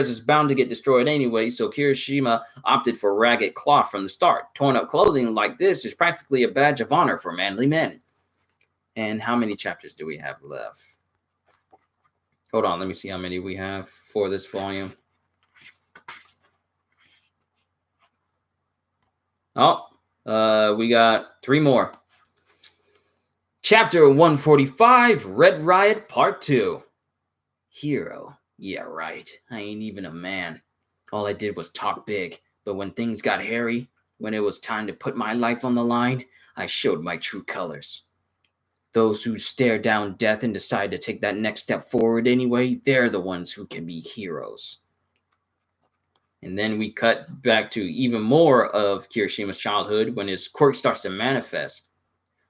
is bound to get destroyed anyway, so Kirishima opted for ragged cloth from the start. Torn up clothing like this is practically a badge of honor for manly men. And how many chapters do we have left? Hold on, let me see how many we have for this volume. We got 3 more. Chapter 145, Red Riot Part 2. Hero. Yeah, right. I ain't even a man. All I did was talk big, but when things got hairy, when it was time to put my life on the line, I showed my true colors. Those who stare down death and decide to take that next step forward anyway, they're the ones who can be heroes. And then we cut back to even more of Kirishima's childhood when his quirk starts to manifest.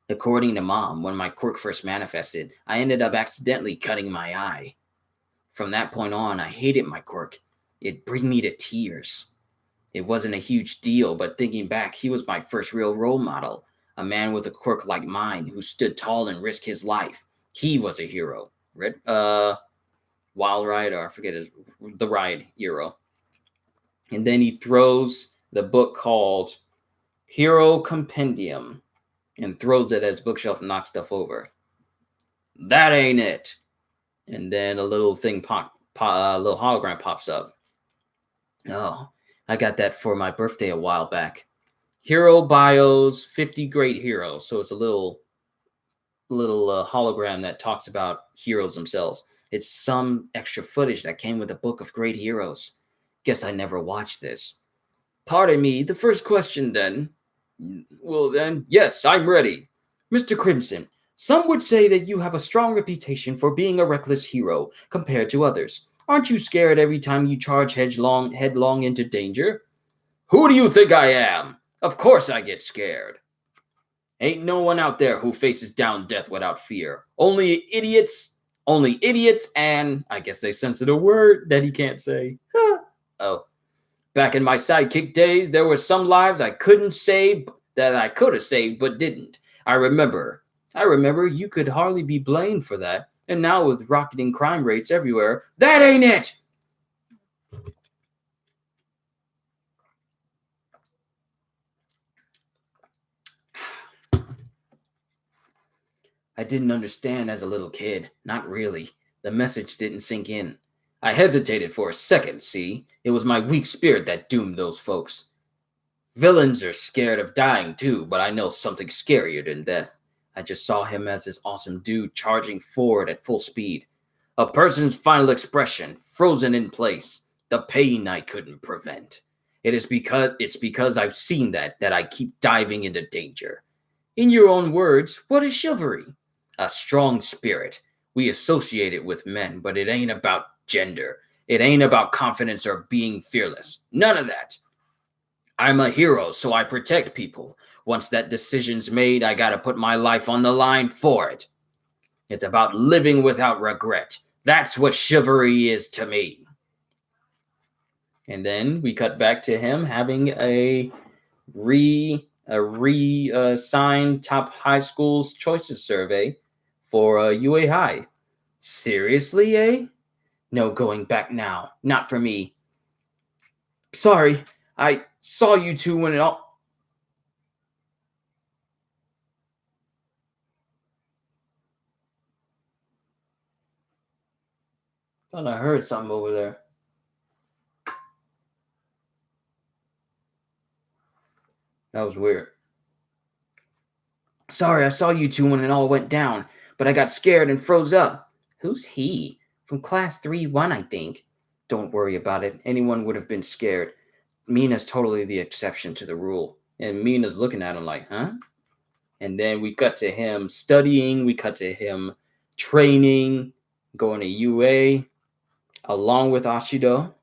According to Mom, when my quirk first manifested, I ended up accidentally cutting my eye. From that point on, I hated my quirk. It'd bring me to tears. It wasn't a huge deal, but thinking back, he was my first real role model. A man with a quirk like mine who stood tall and risked his life. He was a hero. Wild Ride, or I forget the Ride hero. And then he throws the book called Hero Compendium and throws it at his bookshelf and knocks stuff over. That ain't it. And then a little thing little hologram pops up. Oh, I got that for my birthday a while back. Hero bios, 50 great heroes. So it's a little hologram that talks about heroes themselves. It's some extra footage that came with a book of great heroes. Guess I never watched this. Pardon me, the first question then. Well, then, yes, I'm ready. Mr. Crimson, some would say that you have a strong reputation for being a reckless hero compared to others. Aren't you scared every time you charge headlong into danger? Who do you think I am? Of course I get scared. Ain't no one out there who faces down death without fear. Only idiots, and I guess they censored a word that he can't say. Oh. Back in my sidekick days, there were some lives I couldn't save that I could have saved but didn't. I remember you could hardly be blamed for that. And now with rocketing crime rates everywhere, that ain't it! I didn't understand as a little kid. Not really. The message didn't sink in. I hesitated for a second, see? It was my weak spirit that doomed those folks. Villains are scared of dying too, but I know something scarier than death. I just saw him as this awesome dude charging forward at full speed. A person's final expression, frozen in place. The pain I couldn't prevent. It's because I've seen that I keep diving into danger. In your own words, what is chivalry? A strong spirit. We associate it with men, but it ain't about gender. It ain't about confidence or being fearless. None of that. I'm a hero, so I protect people. Once that decision's made, I gotta put my life on the line for it. It's about living without regret. That's what chivalry is to me. And then we cut back to him having a signed top high schools choices survey for UA High. Seriously, eh? No going back now. Not for me. Sorry, I saw you two when it all. Thought I heard something over there. That was weird. Sorry, I saw you two when it all went down, but I got scared and froze up. Who's he? From class 3-1, I think. Don't worry about it. Anyone would have been scared. Mina's totally the exception to the rule. And Mina's looking at him like, huh? And then we cut to him studying, we cut to him training, going to UA, along with Ashido.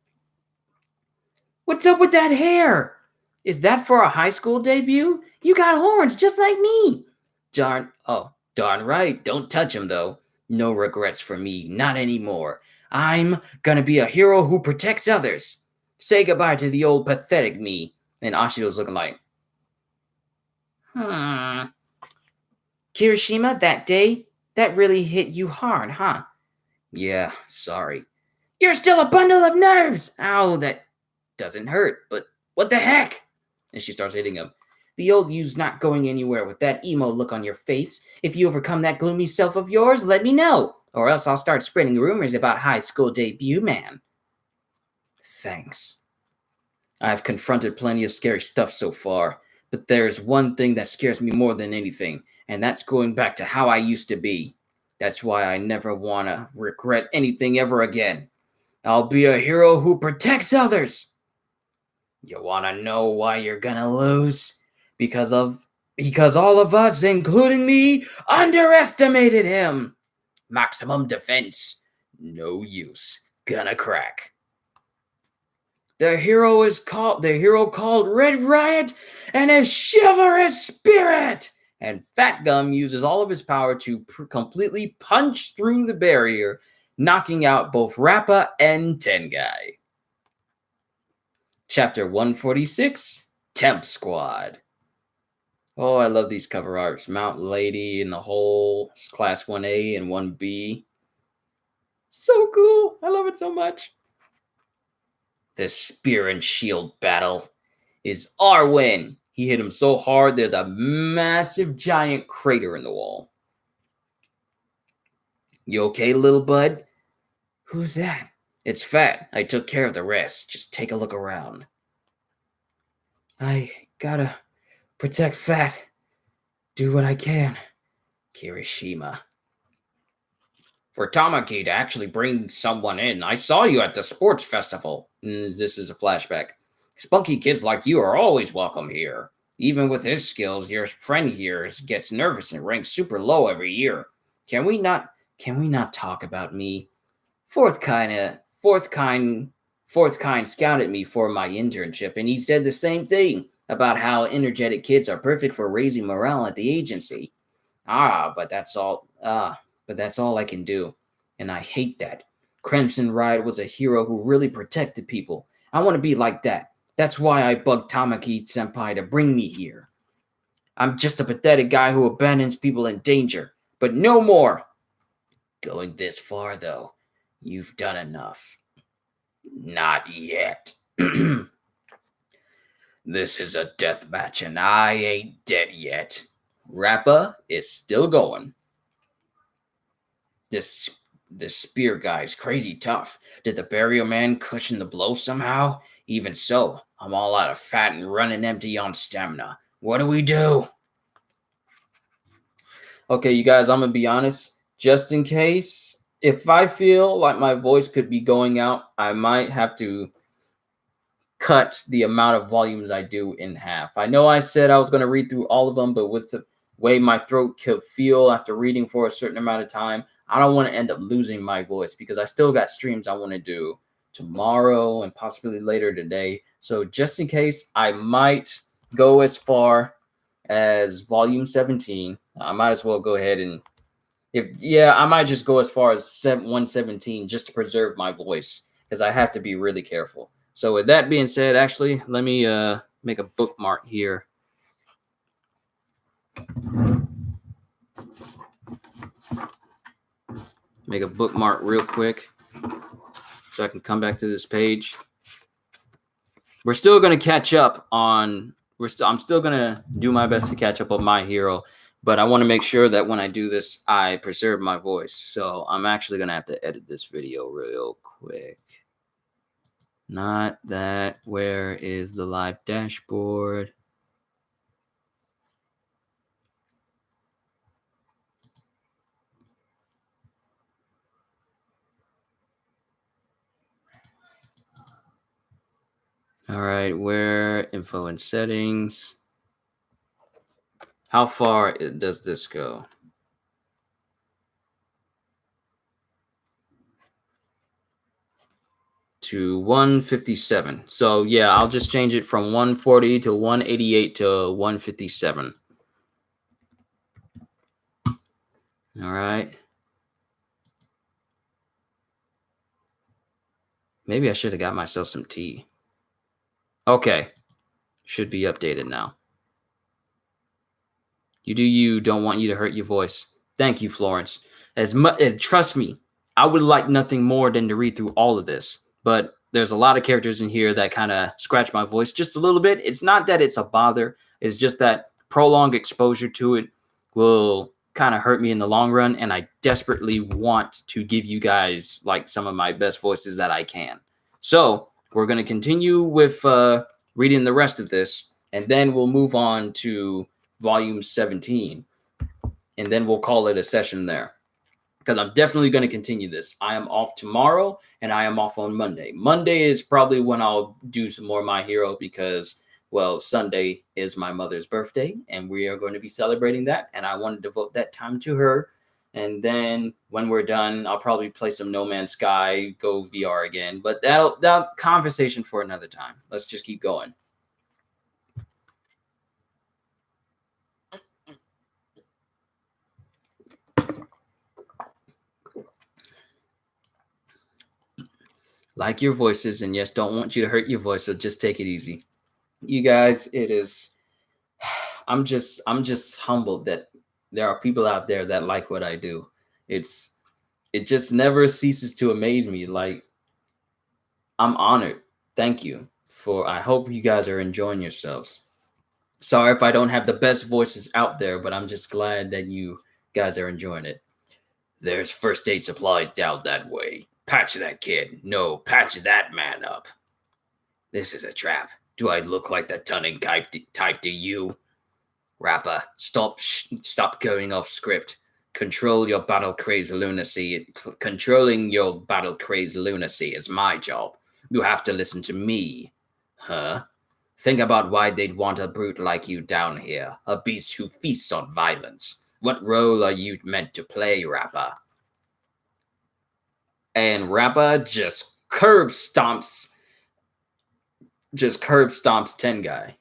What's up with that hair? Is that for a high school debut? You got horns just like me. Darn right. Don't touch him, though. No regrets for me, not anymore. I'm gonna be a hero who protects others. Say goodbye to the old pathetic me. And Ashido's looking like, Kirishima, that day, that really hit you hard, huh? Yeah, sorry. You're still a bundle of nerves! Ow, that doesn't hurt, but what the heck? And she starts hitting him. The old you's not going anywhere with that emo look on your face. If you overcome that gloomy self of yours, let me know, or else I'll start spreading rumors about high school debut man. Thanks. I've confronted plenty of scary stuff so far, but there's one thing that scares me more than anything, and that's going back to how I used to be. That's why I never want to regret anything ever again. I'll be a hero who protects others. You want to know why you're gonna lose? Because all of us, including me, underestimated him. Maximum defense. No use. Gonna crack. The hero called Red Riot and a chivalrous spirit. And Fat Gum uses all of his power to completely punch through the barrier, knocking out both Rappa and Tengai. Chapter 146, Temp Squad. Oh, I love these cover arts. Mount Lady and the whole Class 1A and 1B. So cool. I love it so much. The spear and shield battle is our win. He hit him so hard, there's a massive giant crater in the wall. You okay, little bud? Who's that? It's Fat. I took care of the rest. Just take a look around. I gotta Protect Fat. Do what I can. Kirishima. For Tamaki to actually bring someone in, I saw you at the sports festival. This is a flashback. Spunky kids like you are always welcome here. Even with his skills, your friend here gets nervous and ranks super low every year. Can we not talk about me? Fourth kind scouted me for my internship, and he said the same thing about how energetic kids are perfect for raising morale at the agency. But that's all I can do, and I hate that. Crimson Ride was a hero who really protected people. I want to be like that. That's why I bugged Tamaki Senpai to bring me here. I'm just a pathetic guy who abandons people in danger, but no more. Going this far, though, you've done enough. Not yet. This is a death match, and I ain't dead yet. Rappa is still going. This spear guy's crazy tough. Did the burial man cushion the blow somehow? Even so, I'm all out of fat and running empty on stamina. What do we do? Okay, you guys, I'm gonna be honest. Just in case, if I feel like my voice could be going out, I might have to cut the amount of volumes I do in half. I know I said I was going to read through all of them, but with the way my throat could feel after reading for a certain amount of time, I don't want to end up losing my voice because I still got streams I want to do tomorrow and possibly later today. So just in case, I might go as far as volume 17. I might as well go ahead and I might just go as far as 117 just to preserve my voice because I have to be really careful. So with that being said, actually, let me make a bookmark here. Make a bookmark real quick so I can come back to this page. We're still going to catch up on I'm still going to do my best to catch up on My Hero, but I want to make sure that when I do this, I preserve my voice. So I'm actually going to have to edit this video real quick. Not that. Where is the live dashboard? All right, where info and settings? How far does this go? To 157. So yeah, I'll just change it from 140 to 188 to 157. All right. Maybe I should have got myself some tea. Okay. Should be updated now. You don't want you to hurt your voice. Thank you, Florence. Trust me, I would like nothing more than to read through all of this, but there's a lot of characters in here that kind of scratch my voice just a little bit. It's not that it's a bother. It's just that prolonged exposure to it will kind of hurt me in the long run, and I desperately want to give you guys like some of my best voices that I can. So we're going to continue with reading the rest of this, and then we'll move on to volume 17, and then we'll call it a session there because I'm definitely going to continue this. I am off tomorrow and I am off on Monday. Monday is probably when I'll do some more My Hero because, well, Sunday is my mother's birthday and we are going to be celebrating that, and I want to devote that time to her. And then when we're done, I'll probably play some No Man's Sky, go VR again, but that conversation for another time. Let's just keep going. Like your voices, and yes, don't want you to hurt your voice, so just take it easy. You guys, I'm just humbled that there are people out there that like what I do. It just never ceases to amaze me. Like, I'm honored. Thank you. I hope you guys are enjoying yourselves. Sorry if I don't have the best voices out there, but I'm just glad that you guys are enjoying it. There's first aid supplies down that way. Patch that kid. No, patch that man up. This is a trap. Do I look like the Tunning type to you? Rapper, stop going off script. Control your battle craze lunacy. Controlling your battle craze lunacy is my job. You have to listen to me. Huh? Think about why they'd want a brute like you down here, a beast who feasts on violence. What role are you meant to play, Rapper? And Rapper just curb stomps Tengai.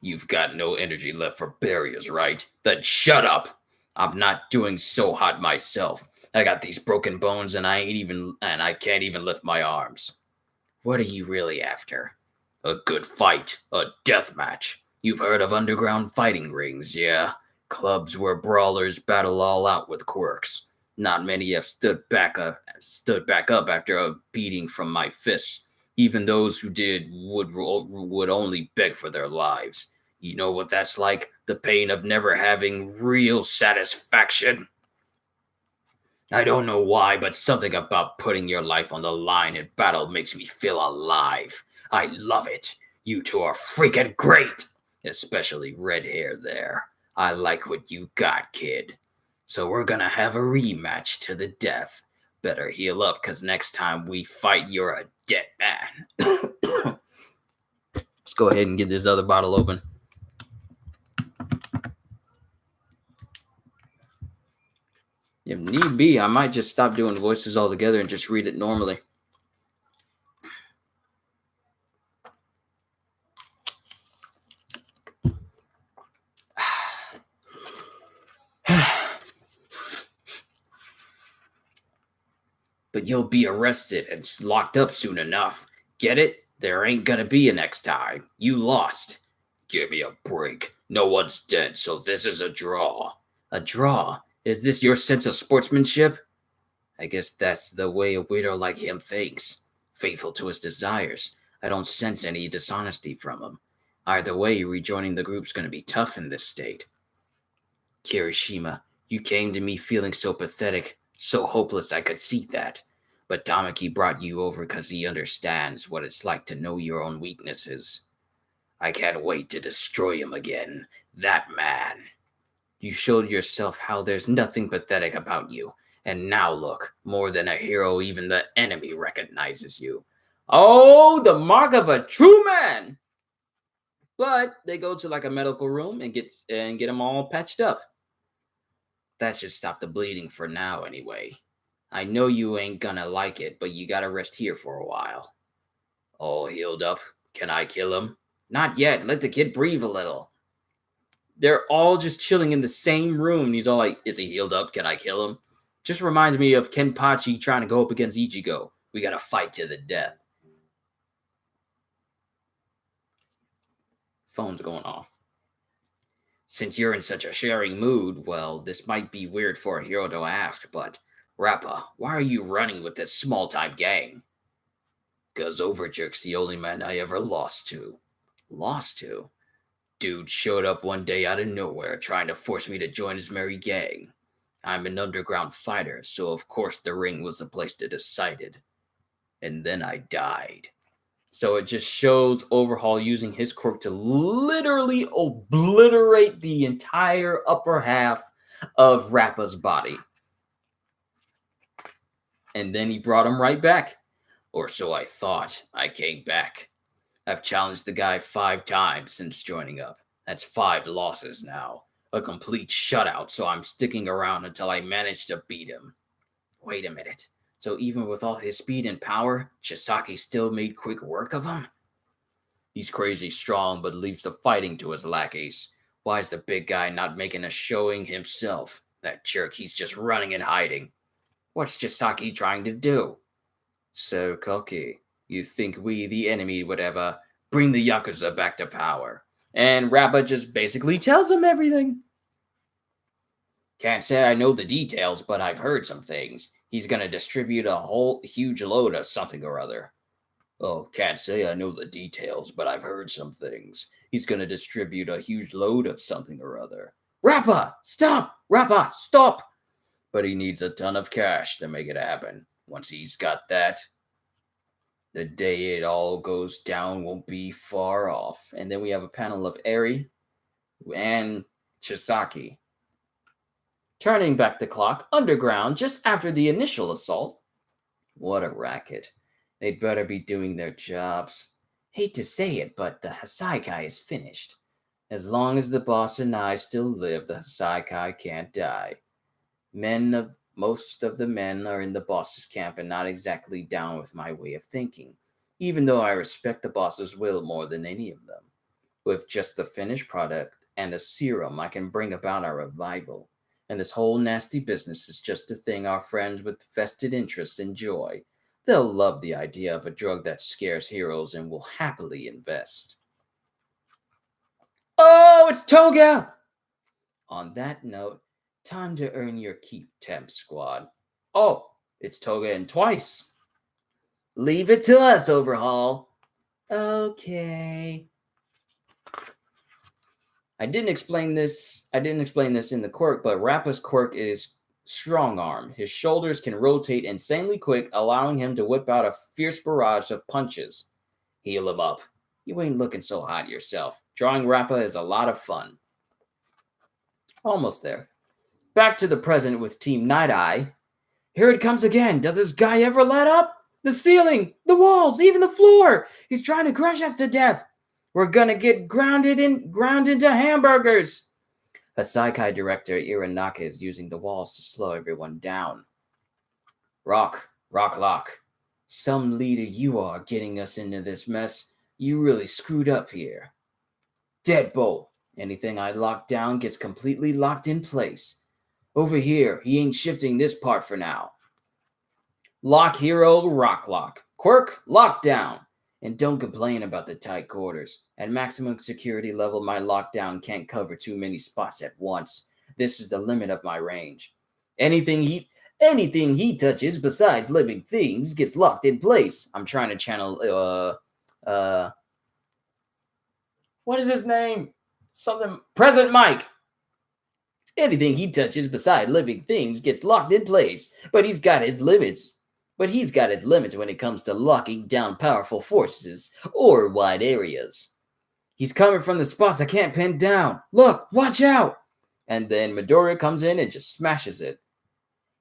You've got no energy left for barriers, right? Then shut up. I'm not doing so hot myself. I got these broken bones and I can't even lift my arms. What are you really after? A good fight, a death match. You've heard of underground fighting rings, yeah? Clubs where brawlers battle all out with quirks. Not many have stood back up after a beating from my fists. Even those who did would only beg for their lives. You know what that's like? The pain of never having real satisfaction. I don't know why, but something about putting your life on the line in battle makes me feel alive. I love it. You two are freaking great. Especially red hair there. I like what you got, kid. So we're gonna have a rematch to the death. Better heal up, cause next time we fight, you're a dead man. Let's go ahead and get this other bottle open. If need be, I might just stop doing voices altogether and just read it normally. But you'll be arrested and locked up soon enough. Get it? There ain't gonna be a next time. You lost. Give me a break. No one's dead, so this is a draw. A draw? Is this your sense of sportsmanship? I guess that's the way a weirdo like him thinks. Faithful to his desires. I don't sense any dishonesty from him. Either way, rejoining the group's gonna be tough in this state. Kirishima, you came to me feeling so pathetic, so hopeless I could see that. But Tamaki brought you over because he understands what it's like to know your own weaknesses. I can't wait to destroy him again. That man. You showed yourself how there's nothing pathetic about you. And now look, more than a hero, even the enemy recognizes you. Oh, the mark of a true man! But they go to like a medical room and get him all patched up. That should stop the bleeding for now, anyway. I know you ain't gonna like it, but you gotta rest here for a while. All healed up? Can I kill him? Not yet. Let the kid breathe a little. They're all just chilling in the same room. And he's all like, is he healed up? Can I kill him? Just reminds me of Kenpachi trying to go up against Ichigo. We gotta fight to the death. Phone's going off. Since you're in such a sharing mood, well, this might be weird for a hero to ask, but Rappa, why are you running with this small-time gang? 'Cause Overjerk's the only man I ever lost to. Lost to? Dude showed up one day out of nowhere trying to force me to join his merry gang. I'm an underground fighter, so of course the ring was the place to decide it. And then I died. So it just shows Overhaul using his quirk to literally obliterate the entire upper half of Rappa's body. And then he brought him right back. Or so I thought. I came back. I've challenged the guy 5 times since joining up. That's 5 losses now. A complete shutout, so I'm sticking around until I manage to beat him. Wait a minute. So even with all his speed and power, Chisaki still made quick work of him? He's crazy strong, but leaves the fighting to his lackeys. Why is the big guy not making a showing himself? That jerk, he's just running and hiding. What's Chisaki trying to do? So cocky. You think we, the enemy, would ever bring the Yakuza back to power? And Rappa just basically tells him everything. Can't say I know the details, but I've heard some things. He's gonna distribute a whole huge load of something or other. Oh, can't say I know the details, but I've heard some things. He's gonna distribute a huge load of something or other. Rappa, stop! Rappa, stop! But he needs a ton of cash to make it happen. Once he's got that, the day it all goes down won't be far off. And then we have a panel of Eri. and Chisaki. Turning back the clock underground just after the initial assault. What a racket. They'd better be doing their jobs. Hate to say it, but the Hasaikai is finished. As long as the boss and I still live, the Hasaikai can't die. Most of the men are in the boss's camp and not exactly down with my way of thinking, even though I respect the boss's will more than any of them. With just the finished product and a serum, I can bring about our revival. And this whole nasty business is just a thing our friends with vested interests enjoy. They'll love the idea of a drug that scares heroes and will happily invest. Oh, it's Toga! On that note, time to earn your keep, Temp Squad. Oh, it's Toga and twice. Leave it to us, Overhaul. Okay. I didn't explain this in the quirk, but Rappa's quirk is strong arm. His shoulders can rotate insanely quick, allowing him to whip out a fierce barrage of punches. Heal him up. You ain't looking so hot yourself. Drawing Rappa is a lot of fun. Almost there. Back to the present with Team Night Eye. Here it comes again. Does this guy ever let up? The ceiling, the walls, even the floor. He's trying to crush us to death. We're gonna get ground into hamburgers. Hasaikai director Iranaka is using the walls to slow everyone down. Rock, lock. Some leader you are getting us into this mess. You really screwed up here. Deadbolt. Anything I lock down gets completely locked in place. Over here, he ain't shifting this part for now. Lock hero, rock lock. Quirk, lockdown. And don't complain about the tight quarters. At maximum security level, my lockdown can't cover too many spots at once. This is the limit of my range. Anything he touches besides living things gets locked in place. I'm trying to channel what is his name? Present Mike. Anything he touches beside living things gets locked in place, but he's got his limits. When it comes to locking down powerful forces or wide areas. He's coming from the spots I can't pin down. Look, watch out! And then Midoriya comes in and just smashes it.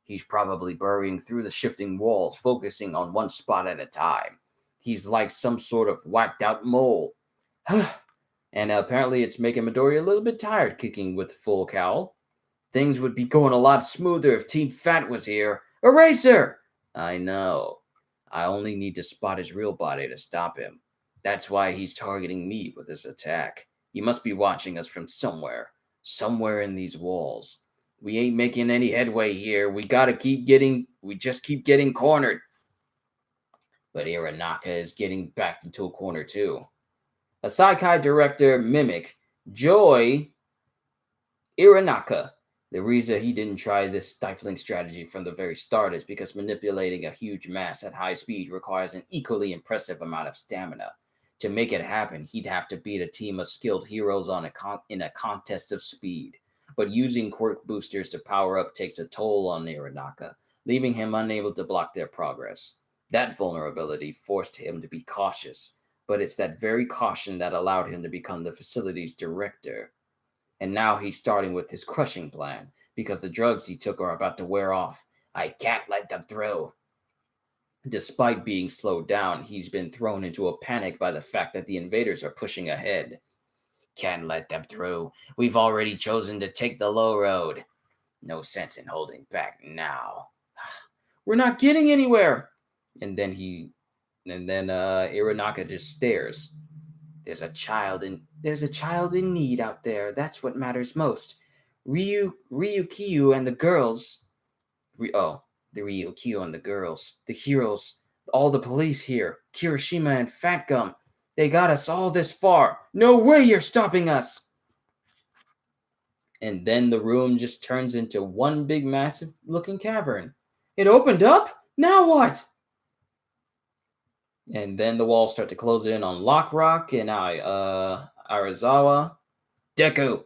He's probably burrowing through the shifting walls, focusing on one spot at a time. He's like some sort of whacked out mole. And apparently it's making Midoriya a little bit tired kicking with full cowl. Things would be going a lot smoother if Team Fat was here. Eraser! I know. I only need to spot his real body to stop him. That's why he's targeting me with his attack. He must be watching us from somewhere in these walls. We ain't making any headway here. We just keep getting cornered. But Iranaka is getting backed into a corner too. A Saikai director mimic, Joy Iranaka. The reason he didn't try this stifling strategy from the very start is because manipulating a huge mass at high speed requires an equally impressive amount of stamina. To make it happen, he'd have to beat a team of skilled heroes in a contest of speed. But using quirk boosters to power up takes a toll on Iranaka, leaving him unable to block their progress. That vulnerability forced him to be cautious, but it's that very caution that allowed him to become the facility's director. And now he's starting with his crushing plan, because the drugs he took are about to wear off. I can't let them through. Despite being slowed down, he's been thrown into a panic by the fact that the invaders are pushing ahead. Can't let them through. We've already chosen to take the low road. No sense in holding back now. We're not getting anywhere. And then Iranaka just stares. There's a child in need out there. That's what matters most. Ryukyu and the girls. The Ryukyu and the girls. The heroes. All the police here. Kirishima and Fat Gum. They got us all this far. No way you're stopping us. And then the room just turns into one big massive looking cavern. It opened up? Now what? And then the walls start to close in on Lockrock and Arazawa. Deku!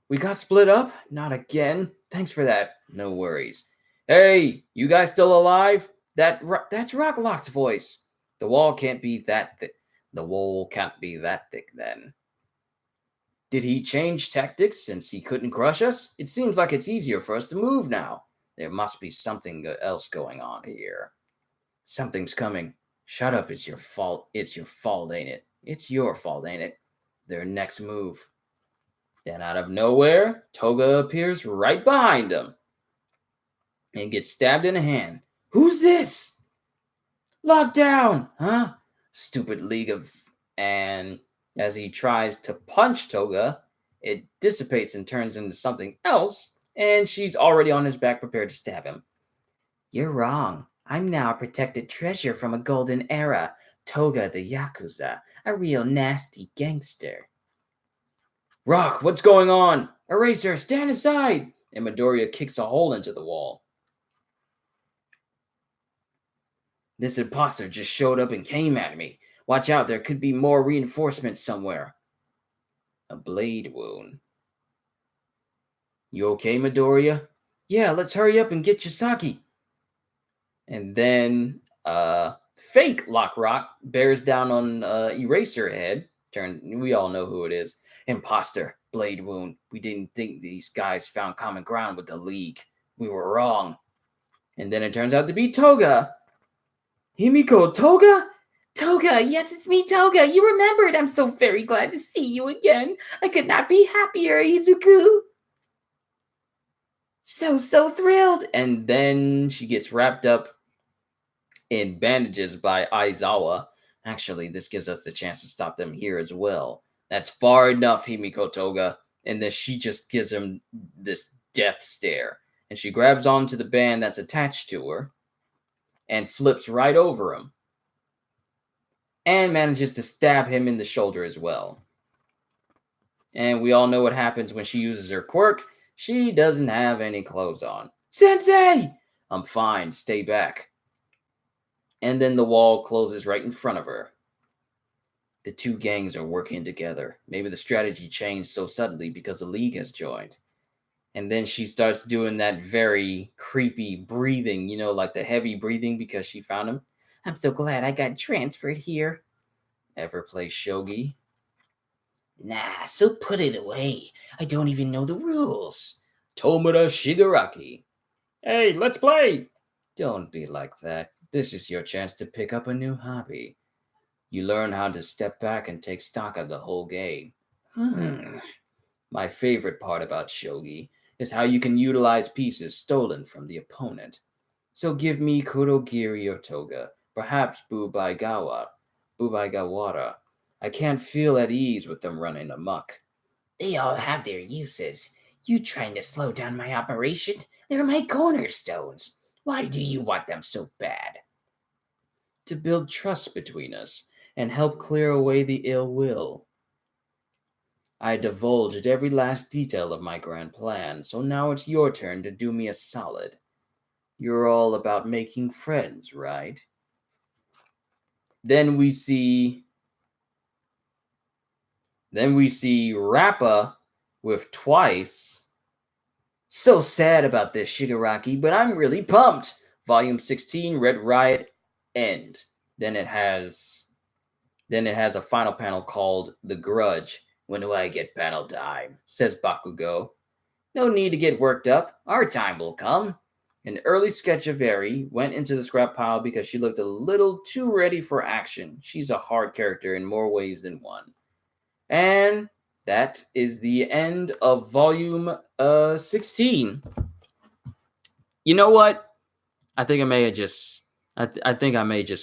We got split up? Not again. Thanks for that. No worries. Hey, you guys still alive? That's Rocklock's voice. The wall can't be that thick. The wall can't be that thick then. Did he change tactics since he couldn't crush us? It seems like it's easier for us to move now. There must be something else going on here. Something's coming. Shut up, it's your fault. It's your fault, ain't it? It's your fault, ain't it? Their next move. Then out of nowhere, Toga appears right behind him and gets stabbed in the hand. Who's this? Lockdown, huh? Stupid League of... And as he tries to punch Toga, it dissipates and turns into something else, and she's already on his back prepared to stab him. You're wrong. I'm now a protected treasure from a golden era. Toga the Yakuza, a real nasty gangster. Rock, what's going on? Eraser, stand aside! And Midoriya kicks a hole into the wall. This imposter just showed up and came at me. Watch out, there could be more reinforcements somewhere. A blade wound. You okay, Midoriya? Yeah, let's hurry up and get Chisaki. And then fake Lock Rock bears down on Eraserhead. We all know who it is. Imposter, blade wound. We didn't think these guys found common ground with the League. We were wrong. And then it turns out to be Toga. Himiko, Toga? Toga, yes, it's me, Toga. You remembered. I'm so very glad to see you again. I could not be happier, Izuku. So thrilled. And then she gets wrapped up in bandages by Aizawa. Actually, this gives us the chance to stop them here as well. That's far enough, Himiko Toga. And then she just gives him this death stare. And she grabs onto the band that's attached to her and flips right over him. And manages to stab him in the shoulder as well. And we all know what happens when she uses her quirk. She doesn't have any clothes on. Sensei! I'm fine, stay back. And then the wall closes right in front of her. The two gangs are working together. Maybe the strategy changed so suddenly because the League has joined. And then she starts doing that very creepy breathing, like the heavy breathing because she found him. I'm so glad I got transferred here. Ever play shogi? Nah, so put it away. I don't even know the rules. Tomura Shigaraki. Hey, let's play! Don't be like that. This is your chance to pick up a new hobby. You learn how to step back and take stock of the whole game. My favorite part about shogi is how you can utilize pieces stolen from the opponent. So give me Kurogiri or Toga, perhaps Bubaigawara. I can't feel at ease with them running amok. They all have their uses. You trying to slow down my operation? They're my cornerstones. Why do you want them so bad? To build trust between us and help clear away the ill will. I divulged every last detail of my grand plan, so now it's your turn to do me a solid. You're all about making friends, right? Then we see Rappa with Twice. So sad about this, Shigaraki, but I'm really pumped. Volume 16, Red Riot, end. Then it has a final panel called The Grudge. When do I get panel time? Says Bakugo. No need to get worked up. Our time will come. An early sketch of Eri went into the scrap pile because she looked a little too ready for action. She's a hard character in more ways than one. And that is the end of volume 16. You know what? I think I may just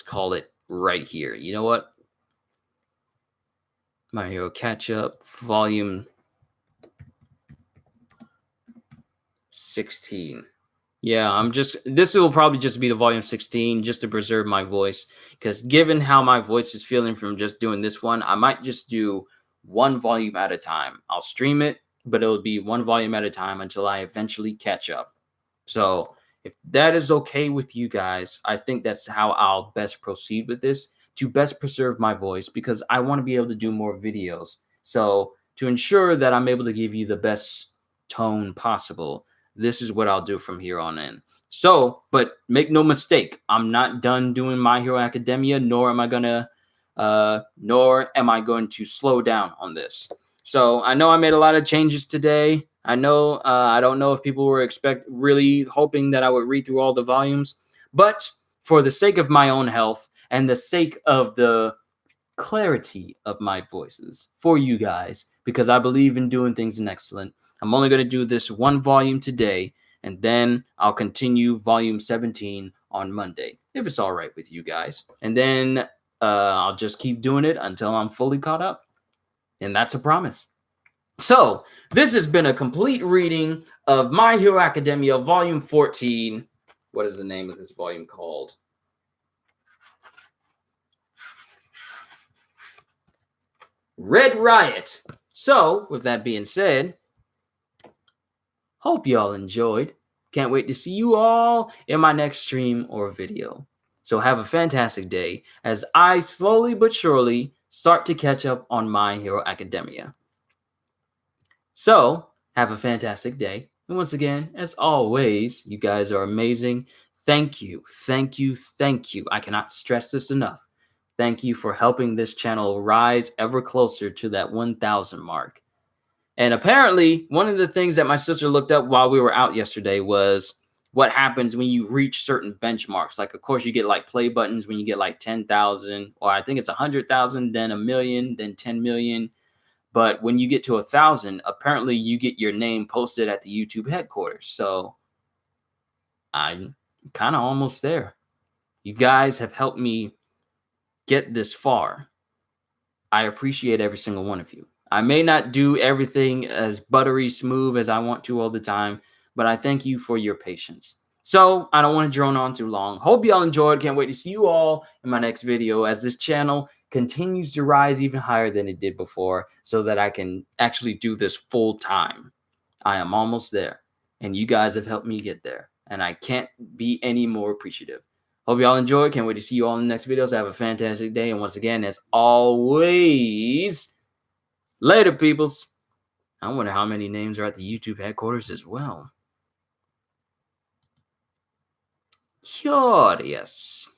call it right here. You know what? My Hero Catch Up, volume 16. Yeah, this will probably just be the volume 16 just to preserve my voice. Because given how my voice is feeling from just doing this one, I might just do one volume at a time. I'll stream it, but it'll be one volume at a time until I eventually catch up. So if that is okay with you guys, I think that's how I'll best proceed with this to best preserve my voice, because I want to be able to do more videos. So to ensure that I'm able to give you the best tone possible, this is what I'll do from here on in. So, but make no mistake, I'm not done doing My Hero Academia, nor am I going to slow down on this. So I know I made a lot of changes today. I know I don't know if people were really hoping that I would read through all the volumes, but for the sake of my own health and the sake of the clarity of my voices for you guys, because I believe in doing things in excellent, I'm only going to do this one volume today, and then I'll continue volume 17 on Monday, if it's all right with you guys. And then I'll just keep doing it until I'm fully caught up. And that's a promise. So, this has been a complete reading of My Hero Academia, Volume 14. What is the name of this volume called? Red Riot. So, with that being said, hope y'all enjoyed. Can't wait to see you all in my next stream or video. So have a fantastic day as I slowly but surely start to catch up on My Hero Academia. So, have a fantastic day. And once again, as always, you guys are amazing. Thank you, thank you, thank you. I cannot stress this enough. Thank you for helping this channel rise ever closer to that 1,000 mark. And apparently, one of the things that my sister looked up while we were out yesterday was what happens when you reach certain benchmarks. Like, of course, you get like play buttons when you get like 10,000, or I think it's 100,000, then a million, then 10 million. But when you get to 1,000, apparently you get your name posted at the YouTube headquarters. So I'm kind of almost there. You guys have helped me get this far. I appreciate every single one of you. I may not do everything as buttery smooth as I want to all the time, but I thank you for your patience. So I don't want to drone on too long. Hope y'all enjoyed. Can't wait to see you all in my next video as this channel continues to rise even higher than it did before so that I can actually do this full time. I am almost there, and you guys have helped me get there, and I can't be any more appreciative. Hope y'all enjoyed. Can't wait to see you all in the next videos. Have a fantastic day. And once again, as always, later, peoples. I wonder how many names are at the YouTube headquarters as well. Curious.